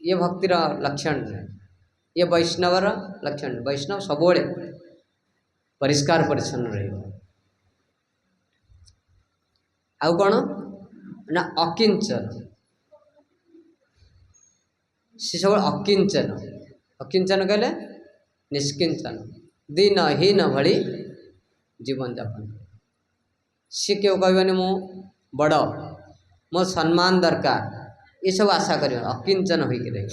ये भक्तिर लक्षण ये वैष्णवर लक्षण वैष्णव सब परिष्कार परिच्छन्न रही आउ कौन ना अकिंचन से सब अकिंचन अकिंचन कहले निष्किंचन दीनहीन भली जीवन जापन सी क्यों कहबनी मु बड़ मो सम्मान दरकार ये सब आशा कर अकिंचन होकर रही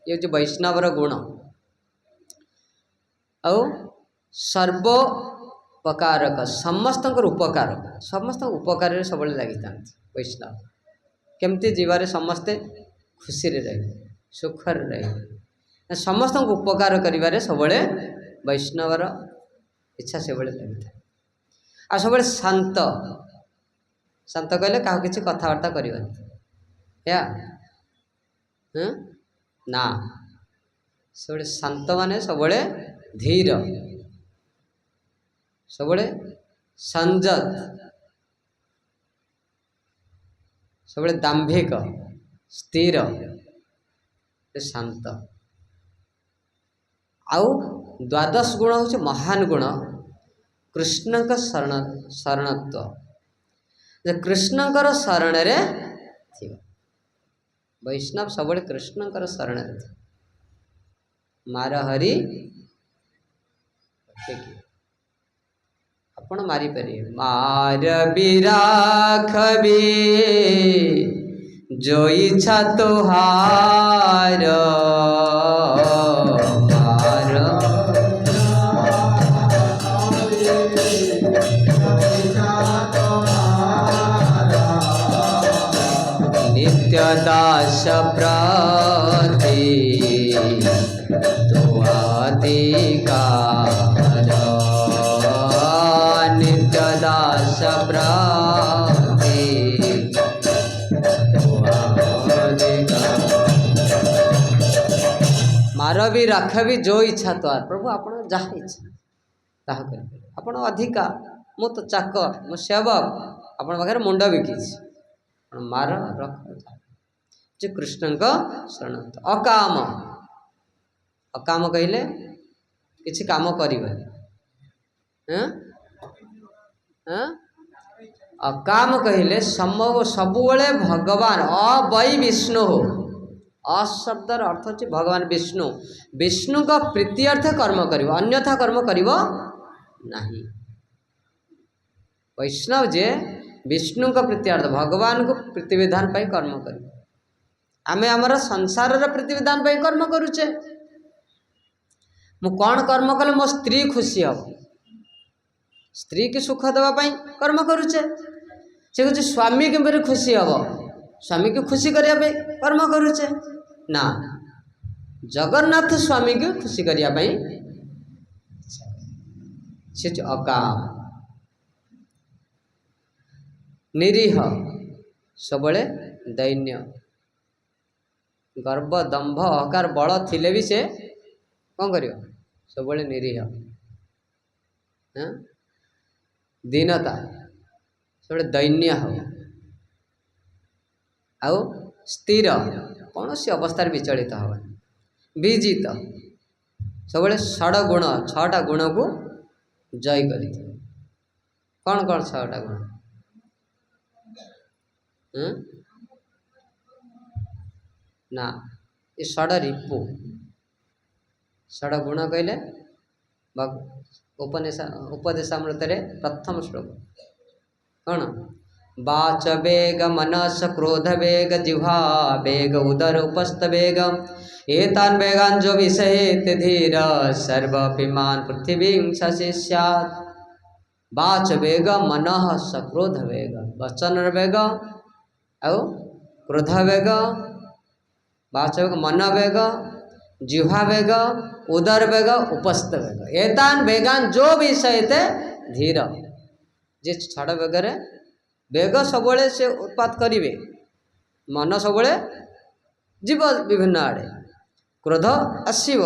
ये हूँ वैष्णवर गुण आउ सर्वोपकारक समस्त उपकार समस्त उपकार सब लगी था वैष्णव केमती जीवारे समस्ते खुशी रहे सुखर रहे समस्त उपकार करिवारे सबले वैष्णवर इच्छा से लगी था आ सब शांत शांत कहले क्या किसी कथबार्ता करवानी या ना सब शांत माने सब धीर सब संजत सब दाम्भिक स्थिर शांत आउ द्वादश गुण हूँ महान गुण कृष्ण का शरणत्व कृष्णकर शरण रे वैष्णव सब कृष्णकर शरण रे मार हरि आपण मारी पारे मार बिराखबी जो इच्छा तोहार मार नित्य दास प्रति तो अधिकार नित्य दास प्रति मार भी रख भी जो इच्छा तो प्रभु आपण जहाँ इच्छा ताहा कर आपण अधिका मु तो चाकर मो सेवक आपण पाखे मुंड बिकी मार रख जे कृष्ण का शरण अकाम अकाम कहले किसी काम कर हाँ अकाम कहले सबुबले भगवान अवै विष्णु हो अशब्दर अर्थ होची भगवान विष्णु विष्णु का प्रीत्यर्थ कर्म करिवो अन्यथा कर्म करिवो नहीं वैष्णव जे विष्णु का प्रीत्यर्थ भगवान को प्रीतिविधान पाई कर्म करिवो आमे हमर संसार रे प्रीतिविधान पाई कर्म करूचे मु कौन कर्म कले मो स्त्री खुशी हो स्त्री की सुख देवा पाई कर्म करूचे से कुछ स्वामी के मेरे खुशी हम स्वामी की खुशी करने कर्म करुचे ना जगन्नाथ स्वामी की खुशी करने से अकाम निरीह सबले दैन्य गर्व दंभ अहंकार बल थिले भी से कौन करियो सबले निरीह दीनता सब दैन्य हो आउ स्थिर कौन सी अवस्था विचलित हो विजित सब षडगुण छटा गुण को जय कर कौन कौन छटा गुण ना ये षड रिपु षड गुण कहले उपदेशामृत प्रथम श्लोक कौन वाच वेग मनस क्रोध वेग जिह्वा वेग उदर उपस्थ वेग एतान वेगान जो विषयेत धीर सर्वपिमान पृथ्वी शशि स्यात् वाच वेग मनः सक्रोध वेग वचन वेग और क्रोध वेग वाच वेग मन वेग जिह्वा वेग उदर वेग उपस्थ वेग एतान वेगान जो विषयते धीर जे छड़ वेगरे वेग सबले से उत्पात करिवे मन सबले जीव विभिन्न आड़े क्रोध आसव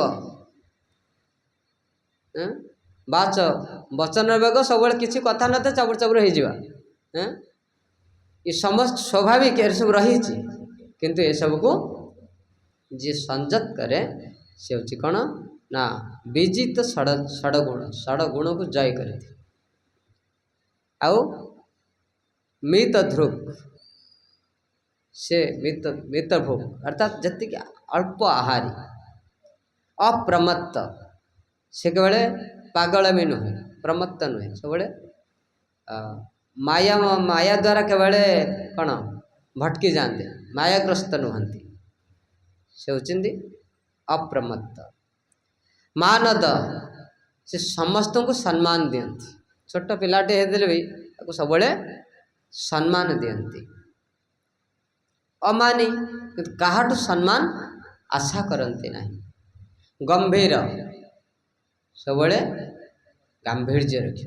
बाच वचन वेग सब किसी कथा न चाबुर चाबुर हो ये समस्त स्वाभाविक ये सब रही किंतु ये सब को जी संजत करे से हूँ कौन ना विजित षडगुण को जय करे आउ मित ध्रुव से मित भोग अर्थात जति अल्प आहारी अप्रमत्त से केवल पागल में नुहे प्रमत्त नुहे सब माया माया द्वारा केवल कौन भटकी जाते मायाग्रस्त नुहंती से होती अप्रमत्त मानद से समस्त को सम्मान दियंती छोट पिलाटे होते भी सब सम्मान दियंती अमानी काहाटू सम्मान आशा करते नहीं गंभीर सब गांभीर्य रख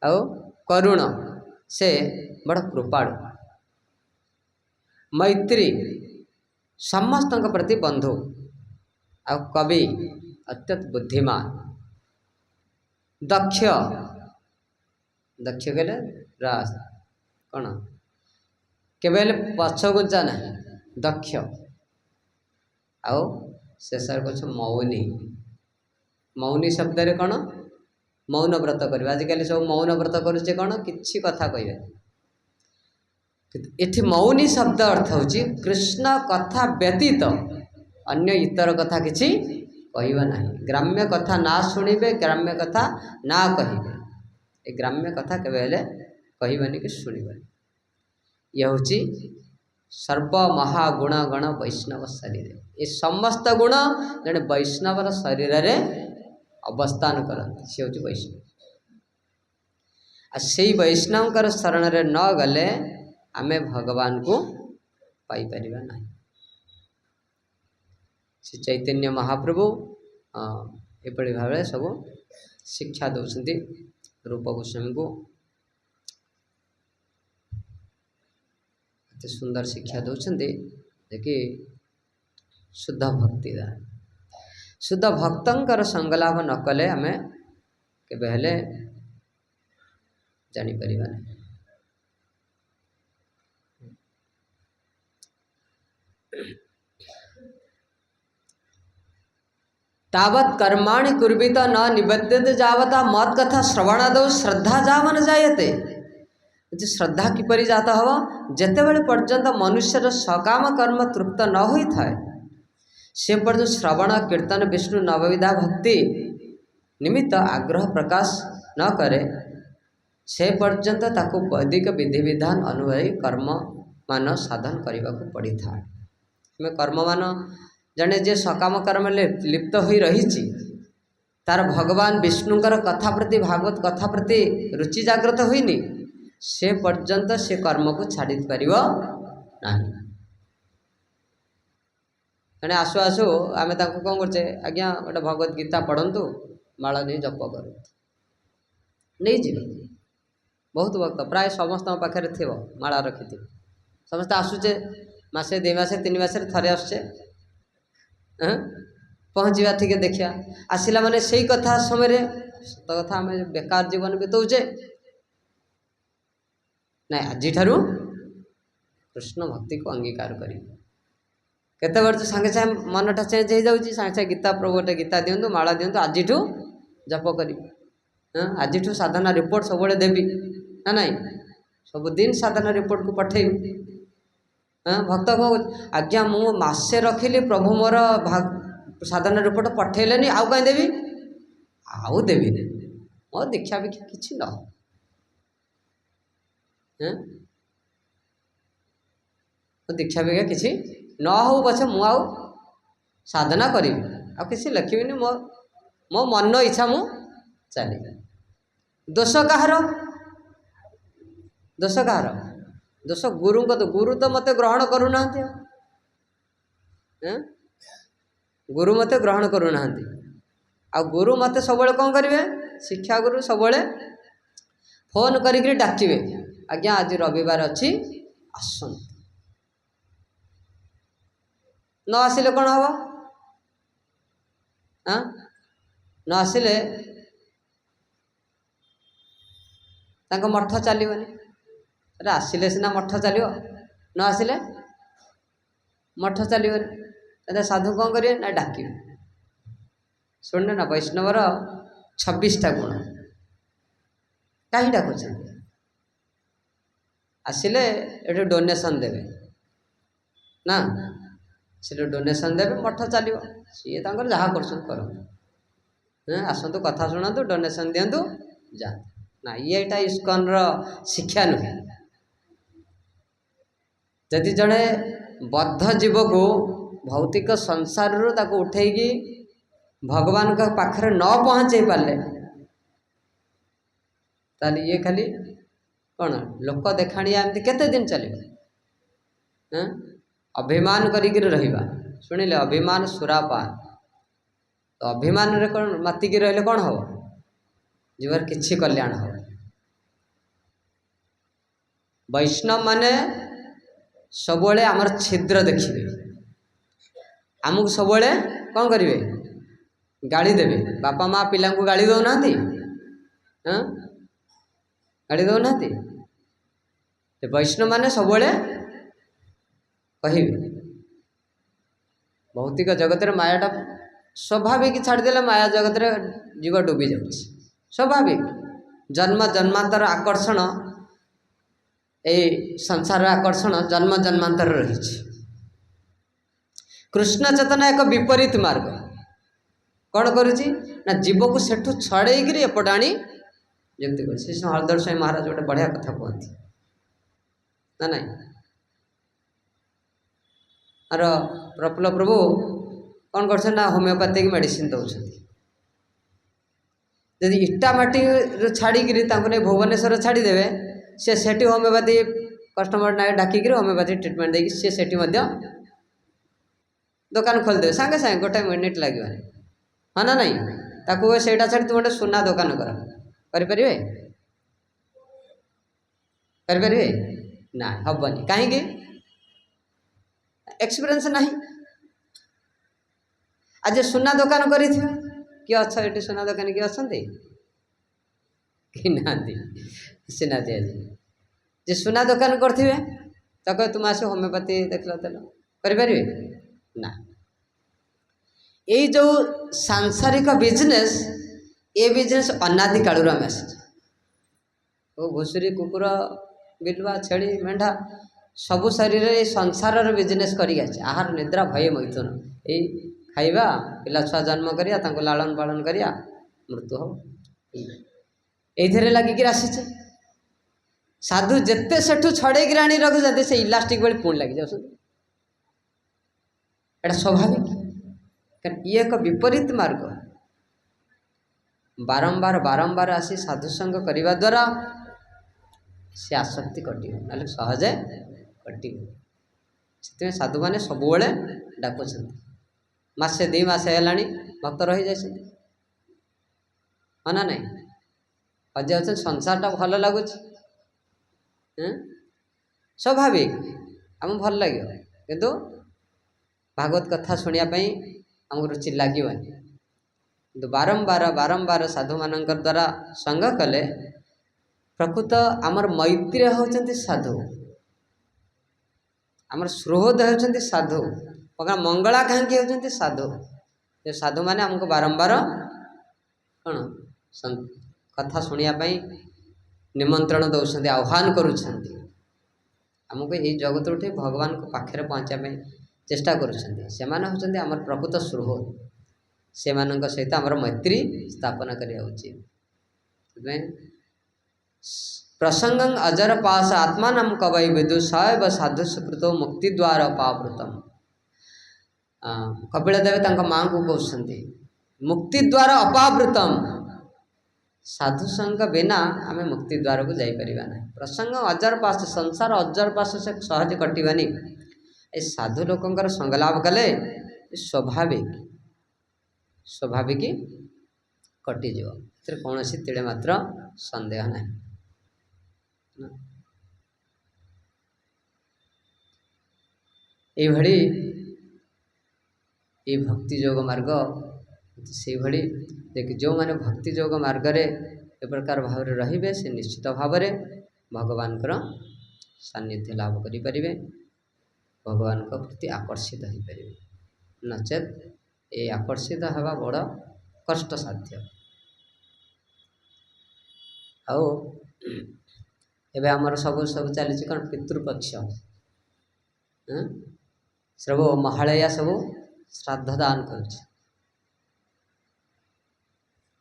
और करुण से बड़ कृपाणु मैत्री समस्त प्रति बंधु आ कवि अत्यंत बुद्धिमान दक्ष दक्ष कहले रास कौन केवल पछगुंचा ना दक्ष आउ शेषर कछ मौनी मौनी शब्द रे कौन मौन व्रत कर आजिकल सब मौन व्रत करुचे कौन किसी कथा कहे एठी मौनी शब्द अर्थ होची कृष्ण कथा व्यतीत अन्य इतर कथा किसी कहवा नहीं ग्राम्य कथा ना शुणिबे ग्राम्य कथा ना कहिबे ए ग्राम्य कथा केवल कहबनी कि शुणबनी यह हूँ सर्व महागुण गण वैष्णव शरीर ये समस्त गुण जड़े वैष्णवर शरीर रे अवस्थान करते सी हूँ वैष्णव आ से वैष्णव शरण रे न गले आमे भगवान को पाई परिबा नहीं श्री चैतन्य महाप्रभु एपरि भाव सब शिक्षा दौरान रूप गोस्वामी को एत सुंदर शिक्षा दौरान कि शुद्ध भक्ति शुद्ध भक्तर संगलाभ न कले आम के जापर नहीं तावत् कर्माणि कुर्वीत न निबध्यते जावता मत कथा श्रवणादौ श्रद्धा जावन जायते। जे श्रद्धा किपरि जाता हवा जेतेबेले पर्यंत मनुष्यर सकाम कर्म तृप्त न होई थाए से पर्यंत श्रवण कीर्तन विष्णु नवविधा भक्ति निमित्त आग्रह प्रकाश न करे से पर्यंत ताको वैदिक विधि विधान अनुयायी कर्म मान साधन करने को पड़ी था। कर्म मान जड़े जे सकाम कर्म लिप्त हो रही तार भगवान विष्णुकर कथा प्रति भागवत कथा प्रति रुचि जागृत होइनी से पर्यंत से कर्म को छाड़ी पार नहीं। मैंने आसु आसु आम कौन करचे आज्ञा गोटे भगवत गीता पढ़ंतु माला नहीं जप कर नहीं जी बहुत वक्त प्राय समस्त पाखे थी माला रखी थी समस्त आसुचे मसे 2 मास 3 मास थे आसचे पहुँचा ठीक देखिया आसला माने से कथा समय सत कथा आम बेकार जीवन बीतौचे ना आज कृष्ण भक्ति को अंगीकार करी केते वर्ष सांगे सांगे मनटा चेंज हो जाऊँगी सांगे सांगे गीता प्रभु गोटे गीता दिंतु माला दिंतु आज जप करी आज साधना रिपोर्ट सब देवी ना नाई सबुदिन साधना रिपोर्ट को पठेबी भक्त कौन आज्ञा मु मासे रखिली प्रभु मोर साधना रिपोर्ट पठेलेनी आउ कहीं देवी आउ देवी मो दीक्षा बिक्षा किसी न दीक्षा बिक्षा किसी न हो पछे मु आउ साधना करी आ किसी लिखिबिनी मो मो मन इच्छा मु चली दोष कहार दोष कहार दोष गुरु को तो गुरु तो मत ग्रहण करूना गुरु मत ग्रहण करूना आ गुरु मत सब कौन करेंगे शिक्षा गुरु सब फोन करी डाकिबे आज्ञा आज रविवार अच्छी आसत न आसिले कौन हम न आसिले मठ चलनी अरे आसिले सीना मठ चलो न आसिले मठ चलनी अरे साधु कौन करेंगे ना डाकिबे शुणने ना वैष्णवर 26टा गुण कहीं डाकुचे आसिले ये डोनेशन देवे ना से डोनेशन देवे मठ चलो सी जहाँ कर आसतु कथा शुणु डोनेशन दिंतु जा ना येटा इस्कन शिक्षा नुहे जदि जड़े बद्ध जीव को भौतिक संसार उठेगी भगवान का पाखरे न पहुँचे पारे ताली ये खाली कौन लोक देखाणिया एमती केते दिन चले अभिमान करिक रहिबा शुणिले अभिमान सुरापान तो अभिमान रे कौन मातिकी रहिले कौन हो जीवन किछि कल्याण हो। वैष्णव माने सबले आमर छिद्र देखिए आमको सबले कौन करेंगे गाड़ी देवे बापा माँ पिला को गाड़ी दौना गाड़ी दौना वैष्णव माने सबले कहे भौतिक जगत मायाटा स्वाभाविक छाड़देले माया जगत रे जीव डूबी जाऊँ स्वाभाविक जन्म जन्मांतर आकर्षण ए संसार आकर्षण जन्म जन्मांतर रही कृष्ण चेतना एक विपरीत मार्ग कौन करुच्ची ना जीव को सेठू छड़ेक एपट आनी जमी कर हरदर स्वामी महाराज गोटे बढ़िया कथा कहती ना नाई आर प्रफुल्ल प्रभु कौन कर होमियोपैथिक मेडिसिन दौरान यदि इटामाटी छाड़िकी भुवनेश्वर छाड़देवे से सेठी होमियोपैथी कस्टमर ना डाकिक होमियोपैथी ट्रिटमेंट देकी सी सेठी दुकान खोलदे सांगे सांगे गोटे मिनिट लगे हाँ ना नहीं ताकू सेटा छाड़ी तुम गोटे सुना दुकान करें ना हेनी कहीं एक्सपीरियंस नहीं आज सुना दुकान करी किए अच्छा ये सुना दुकान किए अच्छा कि ना सीना आज जे सुना दुकान करेंगे तो कह तुम आस होमियोपैथी देख लो तेल करें ना यही जो सांसारिक बिजनेस ये बिजनेस अनादि कालू आम आसी वो घुषुरी कुकुर बिलुआ छेली मेढ़ा सबु शरीर ये संसार बिजनेस कर आहार निद्रा भय मैथुन यही खाइबा पिला छुआ जन्म करिया तांको लालन पालन करिया मृत्यु हो ये लगिक आसीचे साधु जिते सेठू छड़े आनी रखुते से इलास्टिक बेले पुणी लगी जाऊँ एटा स्वाभाविक कारण ये एक विपरीत मार्ग बारंबार बारंबार आसी साधुसंग करने द्वारा से आसक्ति कटे ना सहजे कटे से साधु मैंने सब डाकुं मसे दी मसे है भक्त रही जाए हाँ ना नहीं हजे अच्छे संसारटा भल लगुच स्वाभाविक आम भल लगे किंतु भागवत कथा शुणापी आमको रुचि लगे किंतु बारंबार बारंबार साधु मान द्वारा संग कले प्रकृत आमर मैत्री होती साधु आमर सुहृद होती साधु मंगला कहीं होती साधु ये साधु मैंने आमको बारंबार कौन कथा शुणापी निमंत्रण दौरान आह्वान करुँच जगत उठे भगवान को पाखे पहुँचापी चेष्टा करुँच आमर प्रकृत सुहृद से सहित आमर मैत्री स्थापना करिया उचित प्रसंग अजर पास आत्मा कवई विदु सैव साधु सुकृतो मुक्ति द्वार पावृतम कपिल देव माँ को कहते मुक्ति द्वार अपावृतम साधु संग बिना आम मुक्ति द्वार को जापर ना प्रसंग अजर पास संसार अजर पास से सहज कटवानी ए साधु लोकंर संग लाभ कले स्वाभाविक स्वाभाविक कटिज कौन तिड़े मात्र संदेह ना ये भक्ति योग मार्ग से भली देख जो माने भक्ति योग मार्ग रे ए प्रकार भाव रे से निश्चित भाव में भगवान सान्निध्य लाभ करें भगवान को प्रति आकर्षित हो पारे नचेत ये आकर्षित हवा बड़ कष्ट साध्य आओ एबे आमर सब सब चली कौन पितृपक्ष सब महालया सब श्राद्ध दान कर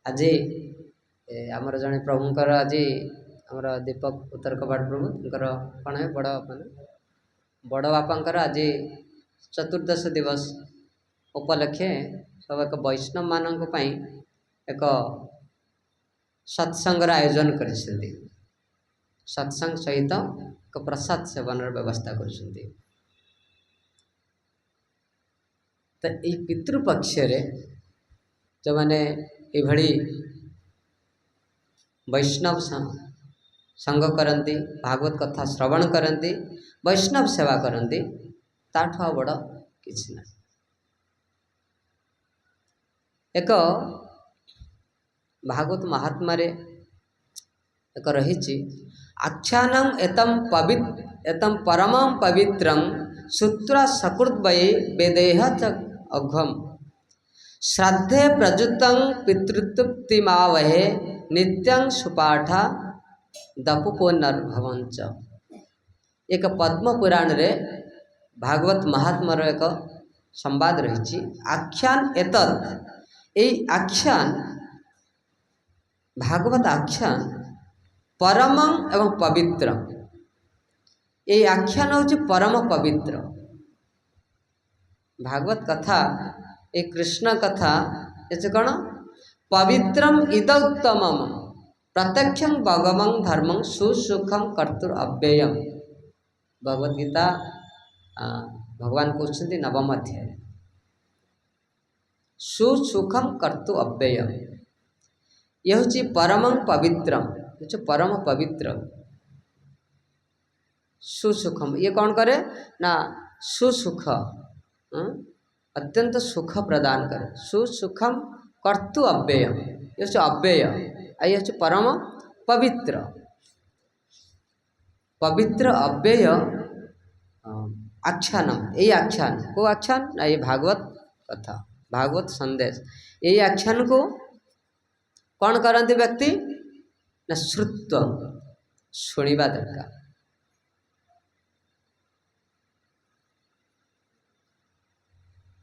आज आमर जड़े प्रभुंकर आज आमर दीपक उत्तर कपाट प्रभु तर कौन है बड़ बड़ बापांकर आज चतुर्दश दिवस उपलक्षे सब एक वैष्णव मानक पई एक सत्संगर आयोजन कर सत्संग सहित एक प्रसाद सेवन व्यवस्था कर तो ये पितृपक्ष जो मैंने ये वैष्णव संग करती भागवत कथा श्रवण करती वैष्णव सेवा करती ताठू बड़ किसी ना एक भागवत महात्मा रे एक रही आख्यानम एतम परमं पवित्रं सूत्र सकृद्वये वेदेह च अघम श्राद्धे प्रजुतं पितृतृप्तिमावहे नित्यं सुपाठा दपुपुनर्भवंच एक पद्म पुराण रे भागवत महात्मा एक संवाद रही आख्यान एतत् ए आख्यान भागवत आख्यान परम एवं पवित्र ये आख्यान हूँ परम पवित्र भागवत कथा ये कृष्ण कथा ये कौन पवित्रम इदौत्तमम प्रत्यक्षं भगवं धर्मं सुसुखम कर्तुर अव्ययम भगवद गीता भगवान कहते नवम अध्याय सुसुखम कर्तु अव्ययम यह हूँ परमं पवित्रम परम पवित्र सुसुखम ये कौन करे ना सुसुख अत्यंत सुख प्रदान करे सुसुखम कर्तु अव्ययम ये हूँ अव्यय ये हूँ परम पवित्र पवित्र अव्यय आख्यानम ये आख्यान को आख्यान ना ये भागवत कथा भागवत संदेश यही आख्यान को कौन करती व्यक्ति ना श्रुत्व शुणा दरकार।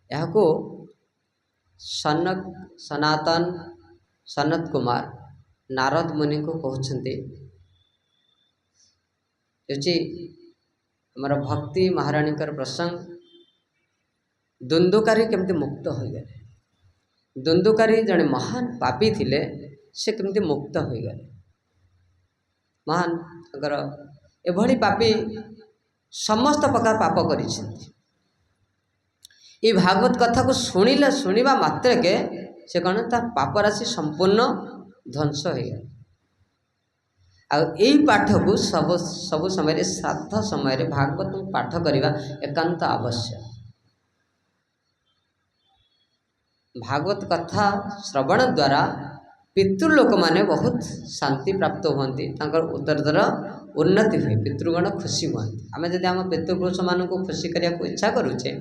यहाँ सनातन सनत कुमार नारद मुनि को कहते आमर भक्ति महाराणी प्रसंग दुंदुकारी केमती मुक्त हो गए। दुंदुकारी जड़े महान पापी थिले से केमती मुक्त हो गए। महान अगर एभली पापी समस्त प्रकार पाप कर भागवत कथा को शुणिबा मात्र के से कौन तार पाप राशि संपूर्ण ध्वंस हो गया। आई पाठ को सब समय श्राद्ध समय भागवत पाठ करने एकांत आवश्यक। भागवत कथा श्रवण द्वारा पितृलोक माने बहुत शांति प्राप्त होती, उत्तरतर उन्नति हुए, पितृगण खुशी हुआ। आम जब आम पितृपुरुष मान को खुशी करने को इच्छा करुचे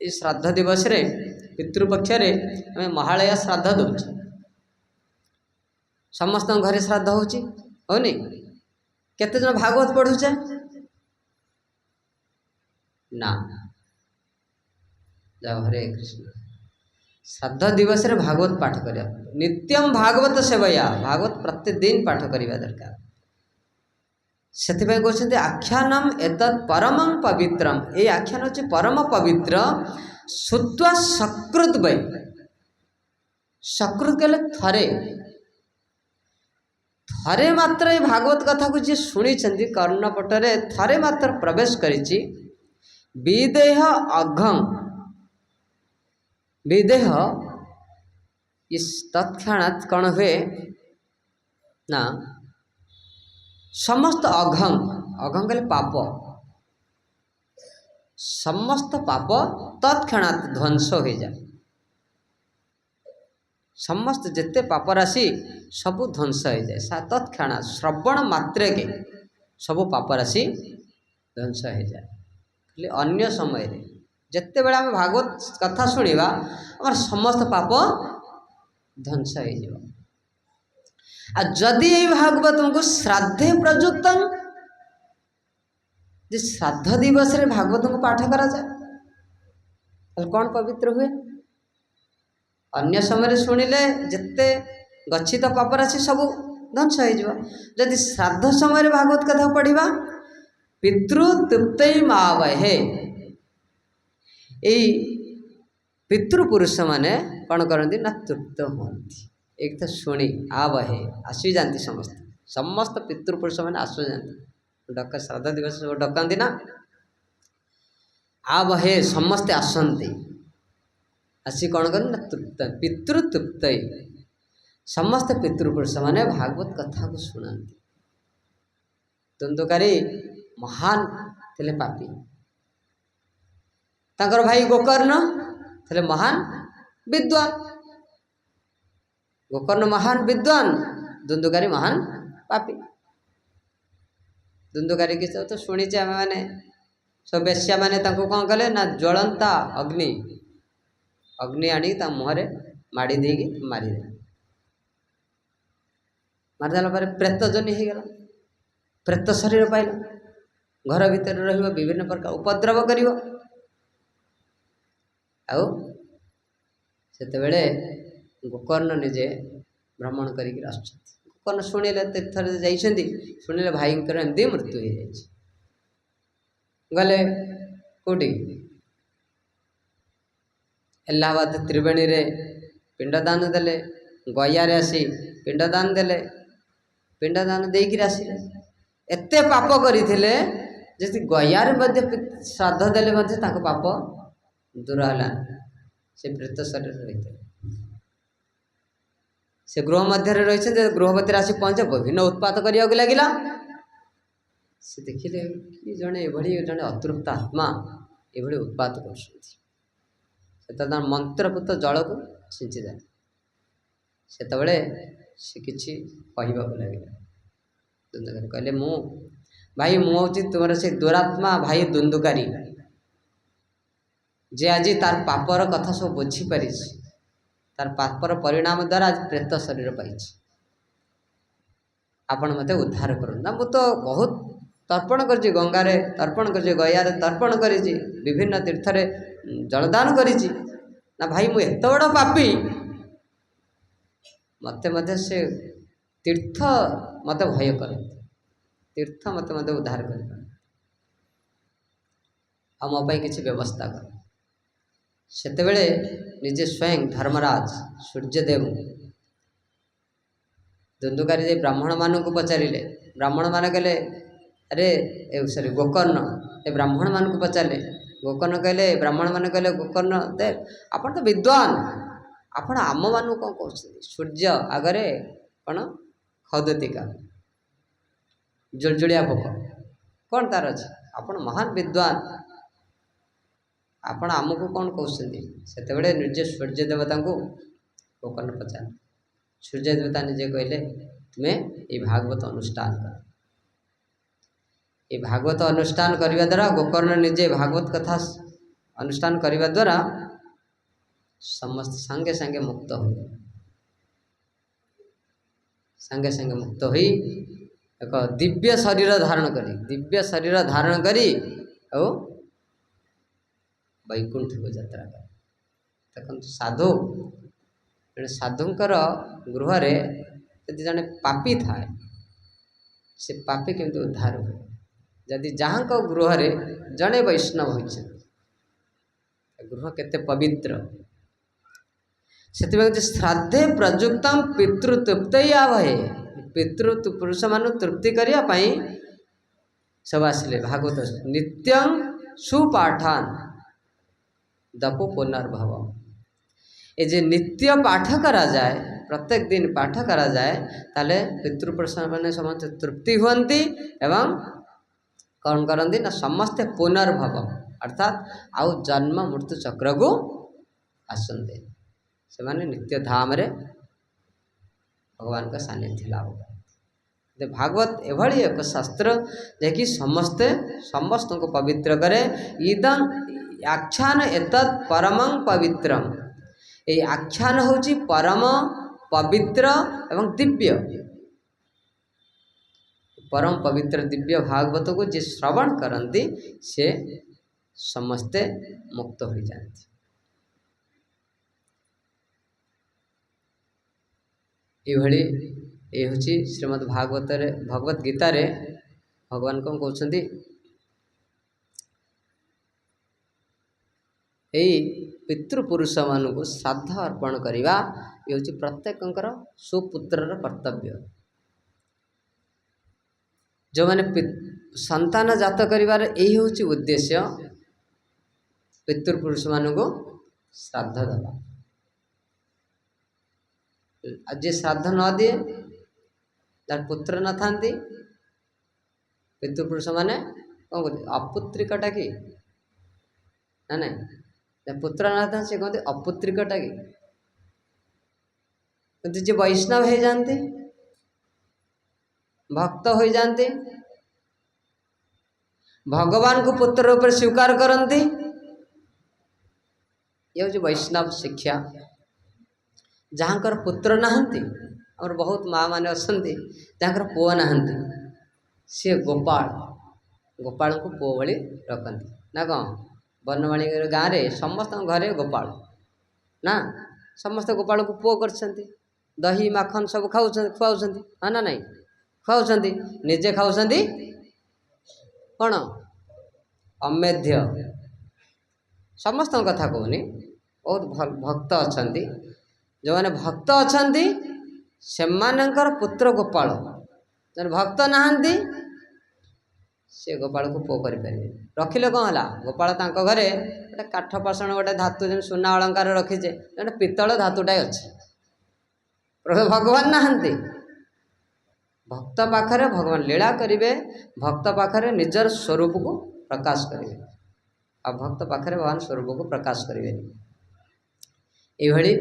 ये श्राद्ध दिवस रे पितृपक्ष आम महालया श्राद्ध दौचे। समस्त घरे श्राद्ध होनी केते जन भागवत पढ़ुचे ना जाओ। हरे कृष्ण। श्राद्ध दिवस रे भागवत पाठ करिया नित्यम भागवत सेवया भागवत प्रतिदिन पाठ करिया दरकार। सेथिबाई कहते आख्यानम एतत् परमं पवित्रम ये आख्यान होची परम पवित्र श्रुत्वा सकृत वै। सकृत कहले थरे थरे मात्र ये भागवत कथा को जी शुणी कर्णपटरे थरे मात्र प्रवेश करिछि विदेह अघं विदेह इस तत्क्षणात् कौन हुए ना समस्त अघं अघं कहले पाप समस्त पाप तत्क्षणात् ध्वंस हो जाए। समस्त जिते पाप राशि सब ध्वंस हो जाए तत्क्षणात् श्रवण मात्र के सब पाप राशि ध्वंस हो जाए। अन्य समय रे जिते बेला आम भागवत कथा शुणा आम समस्त पाप ध्वंस हो। जदि ये भागवत को श्राद्धे प्रयुक्त श्राद्ध दिवस रे भागवत को पाठ करा जाए कौन पवित्र हुए। अन्य समय शुणिले जिते गच्छित पाप राशि सब ध्वंस हो। जदि श्राद्ध समय भागवत कथा पढ़ा पितृतृप्त मावहे यही पितृपुरुष माने कौन करती ना तृप्त होती। एक तो शुणी आवहे आसी जाती समस्त समस्त पितृपुरुष मैंने आसु जाती डक श्राद्ध दिवस डकती ना आवहे समस्ते आसती आसी कौन कर ना तृप्त पितृतृप्त समस्त पितृपुरुष माने भागवत कथा को शुणाती। दुंदुकारी महान थे पापी तांकर भाई गोकर्ण थे महान विद्वान। गोकर्ण महान विद्वान दुंदुकारी महान पापी। दुंदुकारी की तो शुणीचे आम मैंने सब बेश्या मैंने कौन कले ना ज्वलंता अग्नि अग्नि आनी मुहरे माड़ी देगी मारिदे मारिदेला पर प्रेत जनी हो गला प्रेत शरीर पाइल घर भितर रहिबो विभिन्न प्रकार उपद्रव करिवो। आउ सेतेबेले गोकर्ण निजे भ्रमण करिक आसुछथि। गोकर्ण शुणिले तीर्थर जाइछन्ति शुणिले भाईंकर एमती मृत्यु हो जाइछि गले कोटी इलाहाबाद त्रिवेणी रे पिंडदान देले गयारे आसी पिंडदान देले पिंडदान देकी आसिले एते पाप करिथिले जैसे गयारे मध्य श्राद्ध देले मध्य ताको पाप दूर हला से प्रेत शरीर रही से गृह मध्य रही गृहपति आसी पहुँचे विभिन्न उत्पात करने लगिला। से देखिले कि जड़े जड़े अतृप्त आत्मा ये उत्पात कर मंत्रपुत जल को छिंची जाए सेतबले से किछि कहबाक लगिला। दुंदुकारी कहले मु भाई मु हूँ तुम से दुरात्मा भाई दुंदुकारी जे आज तार पापर कथा सब बुझी पारि तार पापर परिणाम द्वारा आज प्रेत शरीर पाई आपण मते उद्धार करूँ ना। मु तो बहुत तर्पण कर गंगारे तर्पण कर गयारे तर्पण कर विभिन्न तीर्थरे जलदान कर ना भाई मु एत बड़ पापी मते मते से तीर्थ मते भय कर तीर्थ मते मते उद्धार कर मो किसी व्यवस्था कर सेतेबेले निजे स्वयं धर्मराज सूर्यदेव दुंदुकारी जे ब्राह्मण मानू पचारे ब्राह्मण मान कहले अरे सॉरी गोकर्ण ए ब्राह्मण मान पचारे गोकर्ण कहले ब्राह्मण मान कहले गोकर्ण देव आपण तो विद्वान आपण आम मानू कौन कह सूर्य आगरे कौन खदतिका जुलजुलिया भोक कौन तार अच्छे आपण महान विद्वान आपण आमको कौन कहते से निजे सूर्य देवता को गोकर्ण पचार सूर्य देवता निजे कहले तुम्हें ये भागवत अनुष्ठान कर ये भागवत अनुष्ठान करने द्वारा गोकर्ण निजे भागवत कथा अनुष्ठान करने द्वारा समस्त संगे संगे मुक्त हो संगे संगे मुक्त हो एक दिव्य शरीर धारण करी और वैकुंठ को यात्रा कर देखो साधु जड़े साधुंकर गृह यदि जड़े पापी थाए से पापी केमती उद्धार हुए जदि जहाँ गृह जड़े वैष्णव होते गृह केते पवित्र से श्राद्धे प्रयुक्त पितृतृप्त भये पितृ पुरुष मान तृप्ति करने सब आसिले भागवत नित्यं सुपाठान दपो पुनर्भव ये जे नित्य पाठ करा जाए प्रत्येक दिन पाठ करा जाए ताले पितृपुरुष मैंने समस्त तृप्ति हुअन्ति एवं कौन करती ना समस्ते पुनर्भव अर्थात आउ जन्म मृत्यु चक्र को आसते से माने नित्य धाम रे भगवान का सानिध्य लाभ करे भागवत एभली एक शास्त्र जे कि समस्ते समस्त को पवित्र करे इदं आख्यान एतत् परमं पवित्रम ये आख्यान होची परम पवित्र एवं दिव्य परम पवित्र दिव्य भागवत को जे श्रवण करती से समस्ते मुक्त हो जाती। ये हूँ श्रीमद् भागवत भगवत गीता रे भगवान कौन कहते यही पितृपुरुष मान को श्राद्ध अर्पण करवा ये हूँ प्रत्येक सुपुत्रर कर्तव्य जो मैंने संतान जात करिवार यही हूँ उद्देश्य पितृपुरुष मान को श्राद्ध देवा जे श्राद्ध न दिए तार पुत्र न था पितृपुरुष माने कौन कहते अपुत्रिकटा कि ना नहीं पुत्र न था से कहते अपुत्रिकटा कि किंतु जे वैष्णव हो जाते भक्त हो जाते भगवान को पुत्र रूप स्वीकार करते ये हूँ वैष्णव शिक्षा जहाँकर पुत्र नहांती और बहुत माँ मैंने अच्छा जहाँकर पुओ नहांती सी गोपाल गोपाल को पुओ भली रखती ना कौन बनवाणी गाँव में समस्त घरे गोपाल ना समस्त गोपाल को पुओ कर दही माखन सब खुआउं हाँ ना नहीं खुआउं निजे खाऊँ कौन अमेध्य समस्त कथा कहूनी बहुत भक्त अच्छा जो मैंने भक्त अच्छा से पुत्र गोपाल जो भक्त नहांती से गोपाल को पुओ कर रखिले कौन है गोपाल तांको घरे गोटे काठ पाषण गोटे धातु जो सुना अलंकार रखीचे गोटे पितल धातुटाए अच्छे भगवान नहांती भक्त पाखरे भगवान लीला करेंगे भक्त पाखरे निजर स्वरूप को प्रकाश करेंगे आ भक्त पाखरे भगवान स्वरूप को प्रकाश करेंगे ये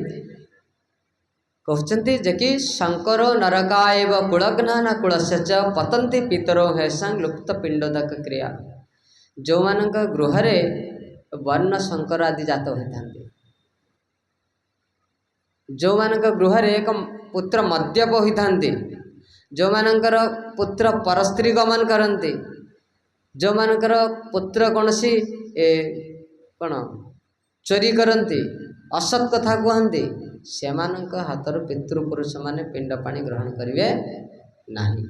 कहते जे कि शंकर नरकाएव कुलघ्ना कुलस्य पतंती पितरो है संग लुप्त पिंडोदक क्रिया जो मान गृह वर्ण शंकर आदि जात होता जो मान गृह एक पुत्र मद्यप होता जो मानकर पुत्र परस्त्री गमन करते जो मानकर पुत्र कौन सी कौन चोरी करती असत कथा कहते से हाथ पितृपुरुष माने पिंड पानी ग्रहण करेंगे नहीं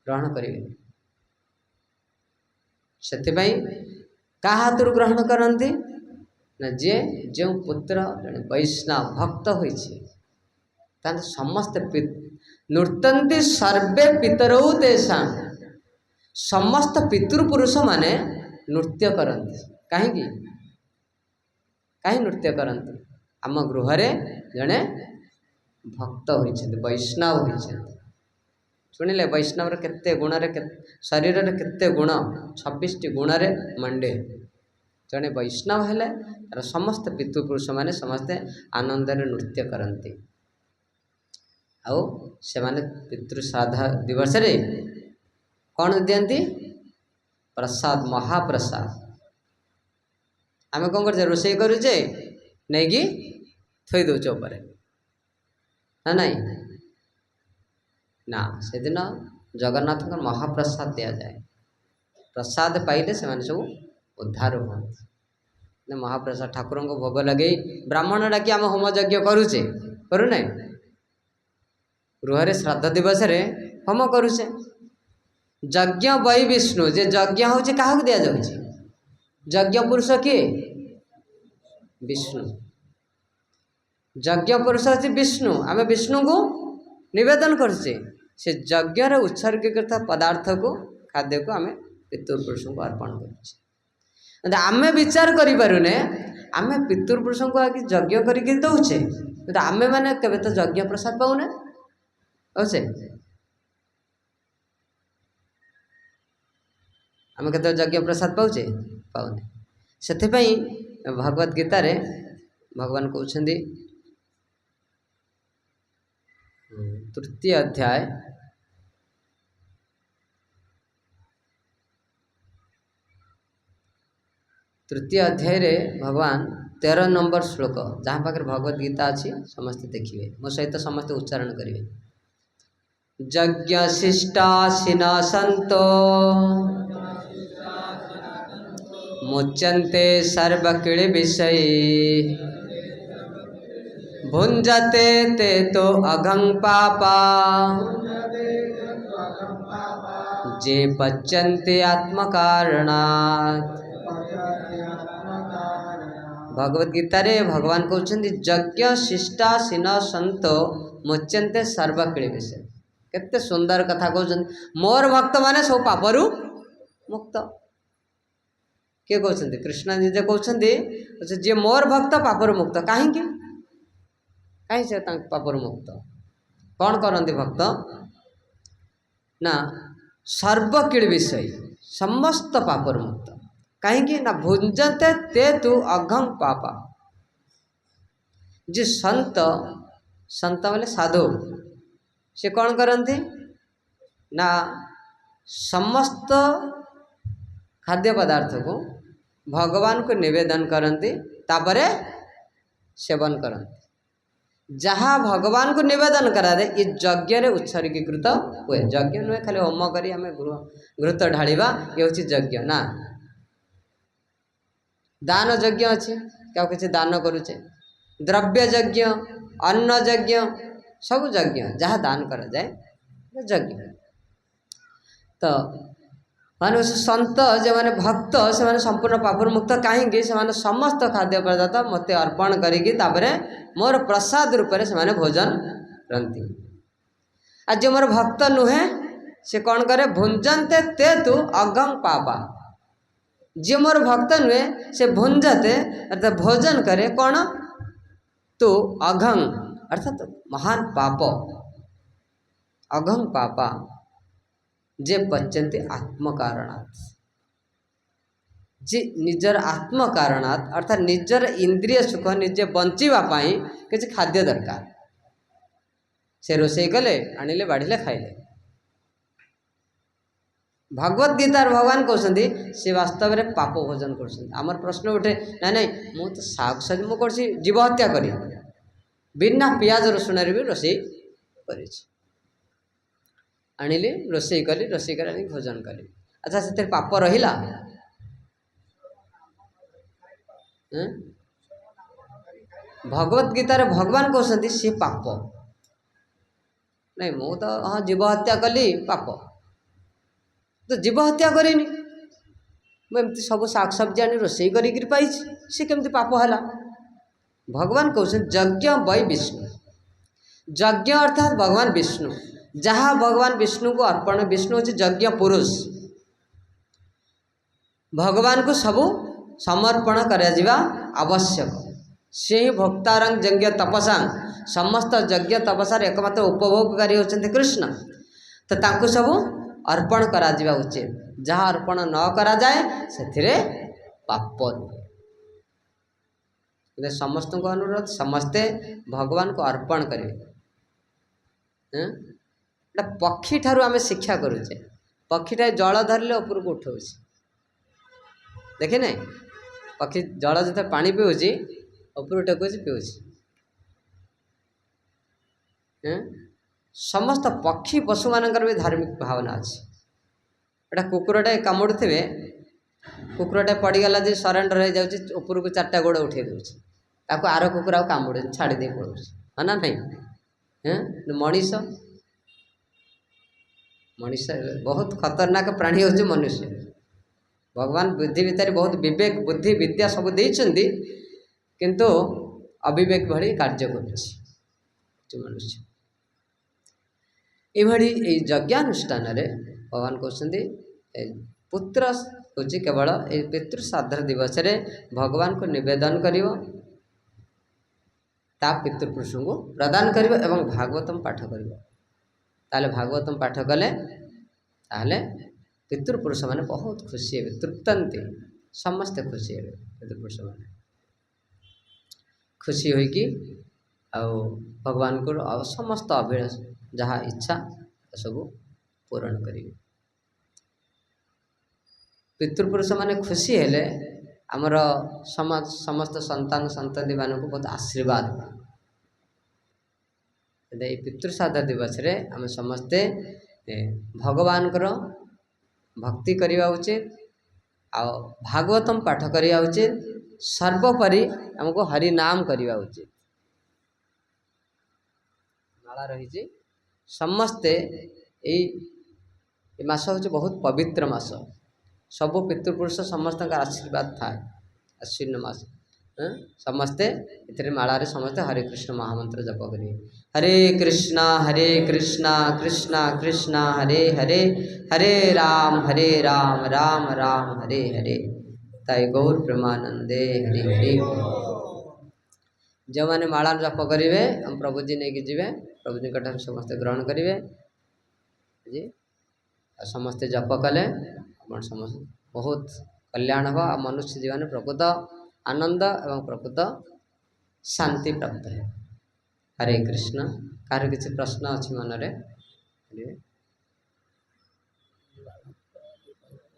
ग्रहण करेंगे से क्या हाथ ग्रहण करती ना जे जो पुत्र वैष्णव भक्त होइछे समस्त नृत्यंती सर्वे पितरौ तेषां समस्त पितृपुरुष माने नृत्य करती कहीं कहीं नृत्य करती आम गृह जड़े भक्त होइछन्ति वैष्णव होइछन्ति शुणिले वैष्णव केते गुण शरीर रे केते गुण 26 गुण रे मंडे जड़े वैष्णव हेले समस्त पितृपुरुष माने समस्ते आनंद रे नृत्य करती आउ से माने पितृ श्राद्ध दिवस रे कौन दियंती प्रसाद महाप्रसाद आम कौन कर रोषे करुचे नहीं कि थई दौच उपर ना नहीं ना से दिन जगन्नाथ महाप्रसाद दि जाए प्रसाद पाइले से माने सब उद्धार हुआ महाप्रसाद ठाकुर को भोग लगे ब्राह्मण डाकी आम होम यज्ञ करुचे करूना गृह श्राद्ध दिवस रे होम करुचे यज्ञ वै विष्णु जे यज्ञ हूँ क्या दि जाऊँगी यज्ञ पुरुष किए विष्णु यज्ञ पुरुष अच्छे विष्णु आम विष्णु को निवेदन करछे से यज्ञ उत्सर्गीकृत पदार्थ को खाद्य को आम पितृपुरुष को अर्पण कर आम विचार करें आम पितृपुरुष को आगे यज्ञ करके दौचे तो आम मैंने केवे तो यज्ञ प्रसाद पाऊने पाचे आम के यज्ञ प्रसाद पाचे पाऊने से भगवद गीता रे भगवान कहते तृतीय अध्याय रे भगवान 13 नंबर श्लोक जहाँ पाखे भगवद गीता अच्छी समस्ते देखिए मो सहित समस्ते उच्चारण करेंगे यज्ञ शिष्टाशिना सन्तो मुच्यन्ते सर्वकिल विषय भुंजते ते तो अघं पापा जे पच्यन्ते आत्मकारणात् भगवद गीता रे भगवान कहते यज्ञ शिष्टाशिन सन्तो मुच्यन्ते सर्वकिल विषय केते सुंदर कथा कहते मोर भक्त माने सब पापरु मुक्त किए कहते कृष्ण निजे कहते जे मोर भक्त पापर मुक्त कहीं कहीं से पापर मुक्त कौन करती भक्त ना सर्वकिल विषय समस्त पापर मुक्त कहीं ना भुंजते ते तु अघं पापा जे संत संत बोले साधु से कौन करती ना समस्त खाद्य पदार्थ को भगवान को निवेदन करती तापरे सेवन करती जहाँ भगवान को निवेदन करा दे ये यज्ञ रे उत्सर्गीकृत हुए यज्ञ नुहे खाली होम करी आम घृत ढालिबा ये हूँ यज्ञ ना दान यज्ञ अच्छे क्या किसी दान करुचे द्रव्य यज्ञ अन्न यज्ञ सब यज्ञ जहाँ दान करा जाए यज्ञ तो माने संत जो माने भक्त से माने संपूर्ण पापर मुक्त कहीं से माने समस्त खाद्य पदार्थ मते अर्पण करिकी तापरे मोर प्रसाद रूप से माने भोजन करती आ जो मोर भक्त नुहे से कौन करे भुंजनते ते तु अघं पापा जे मोर भक्त नुहे से भुंजते अर्थात भोजन करे कौन तो अघं अर्थात महान पाप अघं पापा जे पच्यन्ते आत्मकारणात् जे निजर आत्मकारणात् अर्थात निजर इंद्रिय सुख निजे बंचाई किसी खाद्य दरकार से रोषे कले आणिले बाढ़िले खाइले भगवत गीतार भगवान कहते सी वास्तव में पाप भोजन कर प्रश्न उठे ना ना मुझे साग सब्जी मुझे जीव हत्या करी बिना पियाज रसुण भी रोषे कर आनिली रोषे कली रोषे कर भोजन कली अच्छा से पाप रहा भगवत गीतार भगवान कहते सी पाप नहीं मु तो हाँ जीव हत्या कली पाप तो जीव हत्या करेनि मुझे सब साग सब्जी आनी रोषे कर सी केमती पाप है भगवान कहते यज्ञ वै विष्णु यज्ञ अर्थात भगवान विष्णु जहाँ भगवान विष्णु को अर्पण विष्णु हूँ यज्ञ पुरुष भगवान को सबू समर्पण करा आवश्यक से ही भक्तारंग यज्ञ तपसा समस्त यज्ञ तपसार एकमात्र उपभोगकारी होते कृष्ण तो तांको सबू अर्पण करा उचित जहाँ अर्पण न करा जाए से पाप समस्त को अनुरोध समस्ते भगवान को अर्पण करें पक्षी ठारू आम शिक्षा करुचे पक्षीटा जल धरले उपरक उठाऊ देखे ना पक्षी जल जो पानी पीऊँगी ऊपर टेकुची पीऊँगी समस्त पक्षी पशु मानकर भी धार्मिक भावना अच्छी एटा कुकुरटे कामुड़ थे कुकुरटे पड़गला जो सरेंडर हो जाऊँगी ऊपर को चार्टा गोड़ उठे दूसरी ताको आर कुकुर आ कामुड़े छाड़ी दे पड़ो हाँ ना नहीं मनीष मनीष बहुत खतरनाक प्राणी होचे मनुष्य भगवान बुद्धि भितर बहुत विवेक बुद्धि विद्या सब देइछन्ति किंतु अविवेक भली कार्य करुछि मनुष्य एभली यज्ञानुष्ठान भगवान कहते पुत्र हूँ केवल ये पितृ श्राद्ध दिवस रे भगवान को निवेदन कर पितृपुरुष को प्रदान कर भागवतम पाठ कर भागवतम पाठ कले पितृपुरुष मैंने बहुत खुशी हे तृप्तंती समस्ते खुशी हे पितृपुरुष मैंने खुशी होइकी भगवान को समस्त अभिलाष जहाँ इच्छा सब पूरण करेंगे पितृपुरुष मैंने खुशी हेले आमर समस्त संतान संतति मान को बहुत आशीर्वाद पितृश्राद्ध दिवस रे आम समस्ते भगवान भक्ति करवा उचित आ भागवतम पाठ करवा उचित सर्वोपरि हमको हरि नाम करवा उचित माला रही समस्ते ये मास हूँ बहुत पवित्र मास सबु पितृपुरुष समस्त आशीर्वाद था आश्विन मास समस्ते इतने मालारे समस्ते हरे कृष्ण महामंत्र जप करिए हरे कृष्णा कृष्णा कृष्णा हरे हरे हरे राम राम राम हरे हरे ताई गौर प्रेमानंदे हरे हरे जो मैंने माला जप करेंगे हम प्रभुजी नहीं जीवे प्रभुजी समस्ते ग्रहण करेंगे जी समस्ते जप कले समस्त बहुत कल्याण हो मनुष्य जीवन प्रकृत आनंद एवं प्रकृत शांति प्राप्त है हरे कृष्ण कार किसी प्रश्न अच्छी मनरे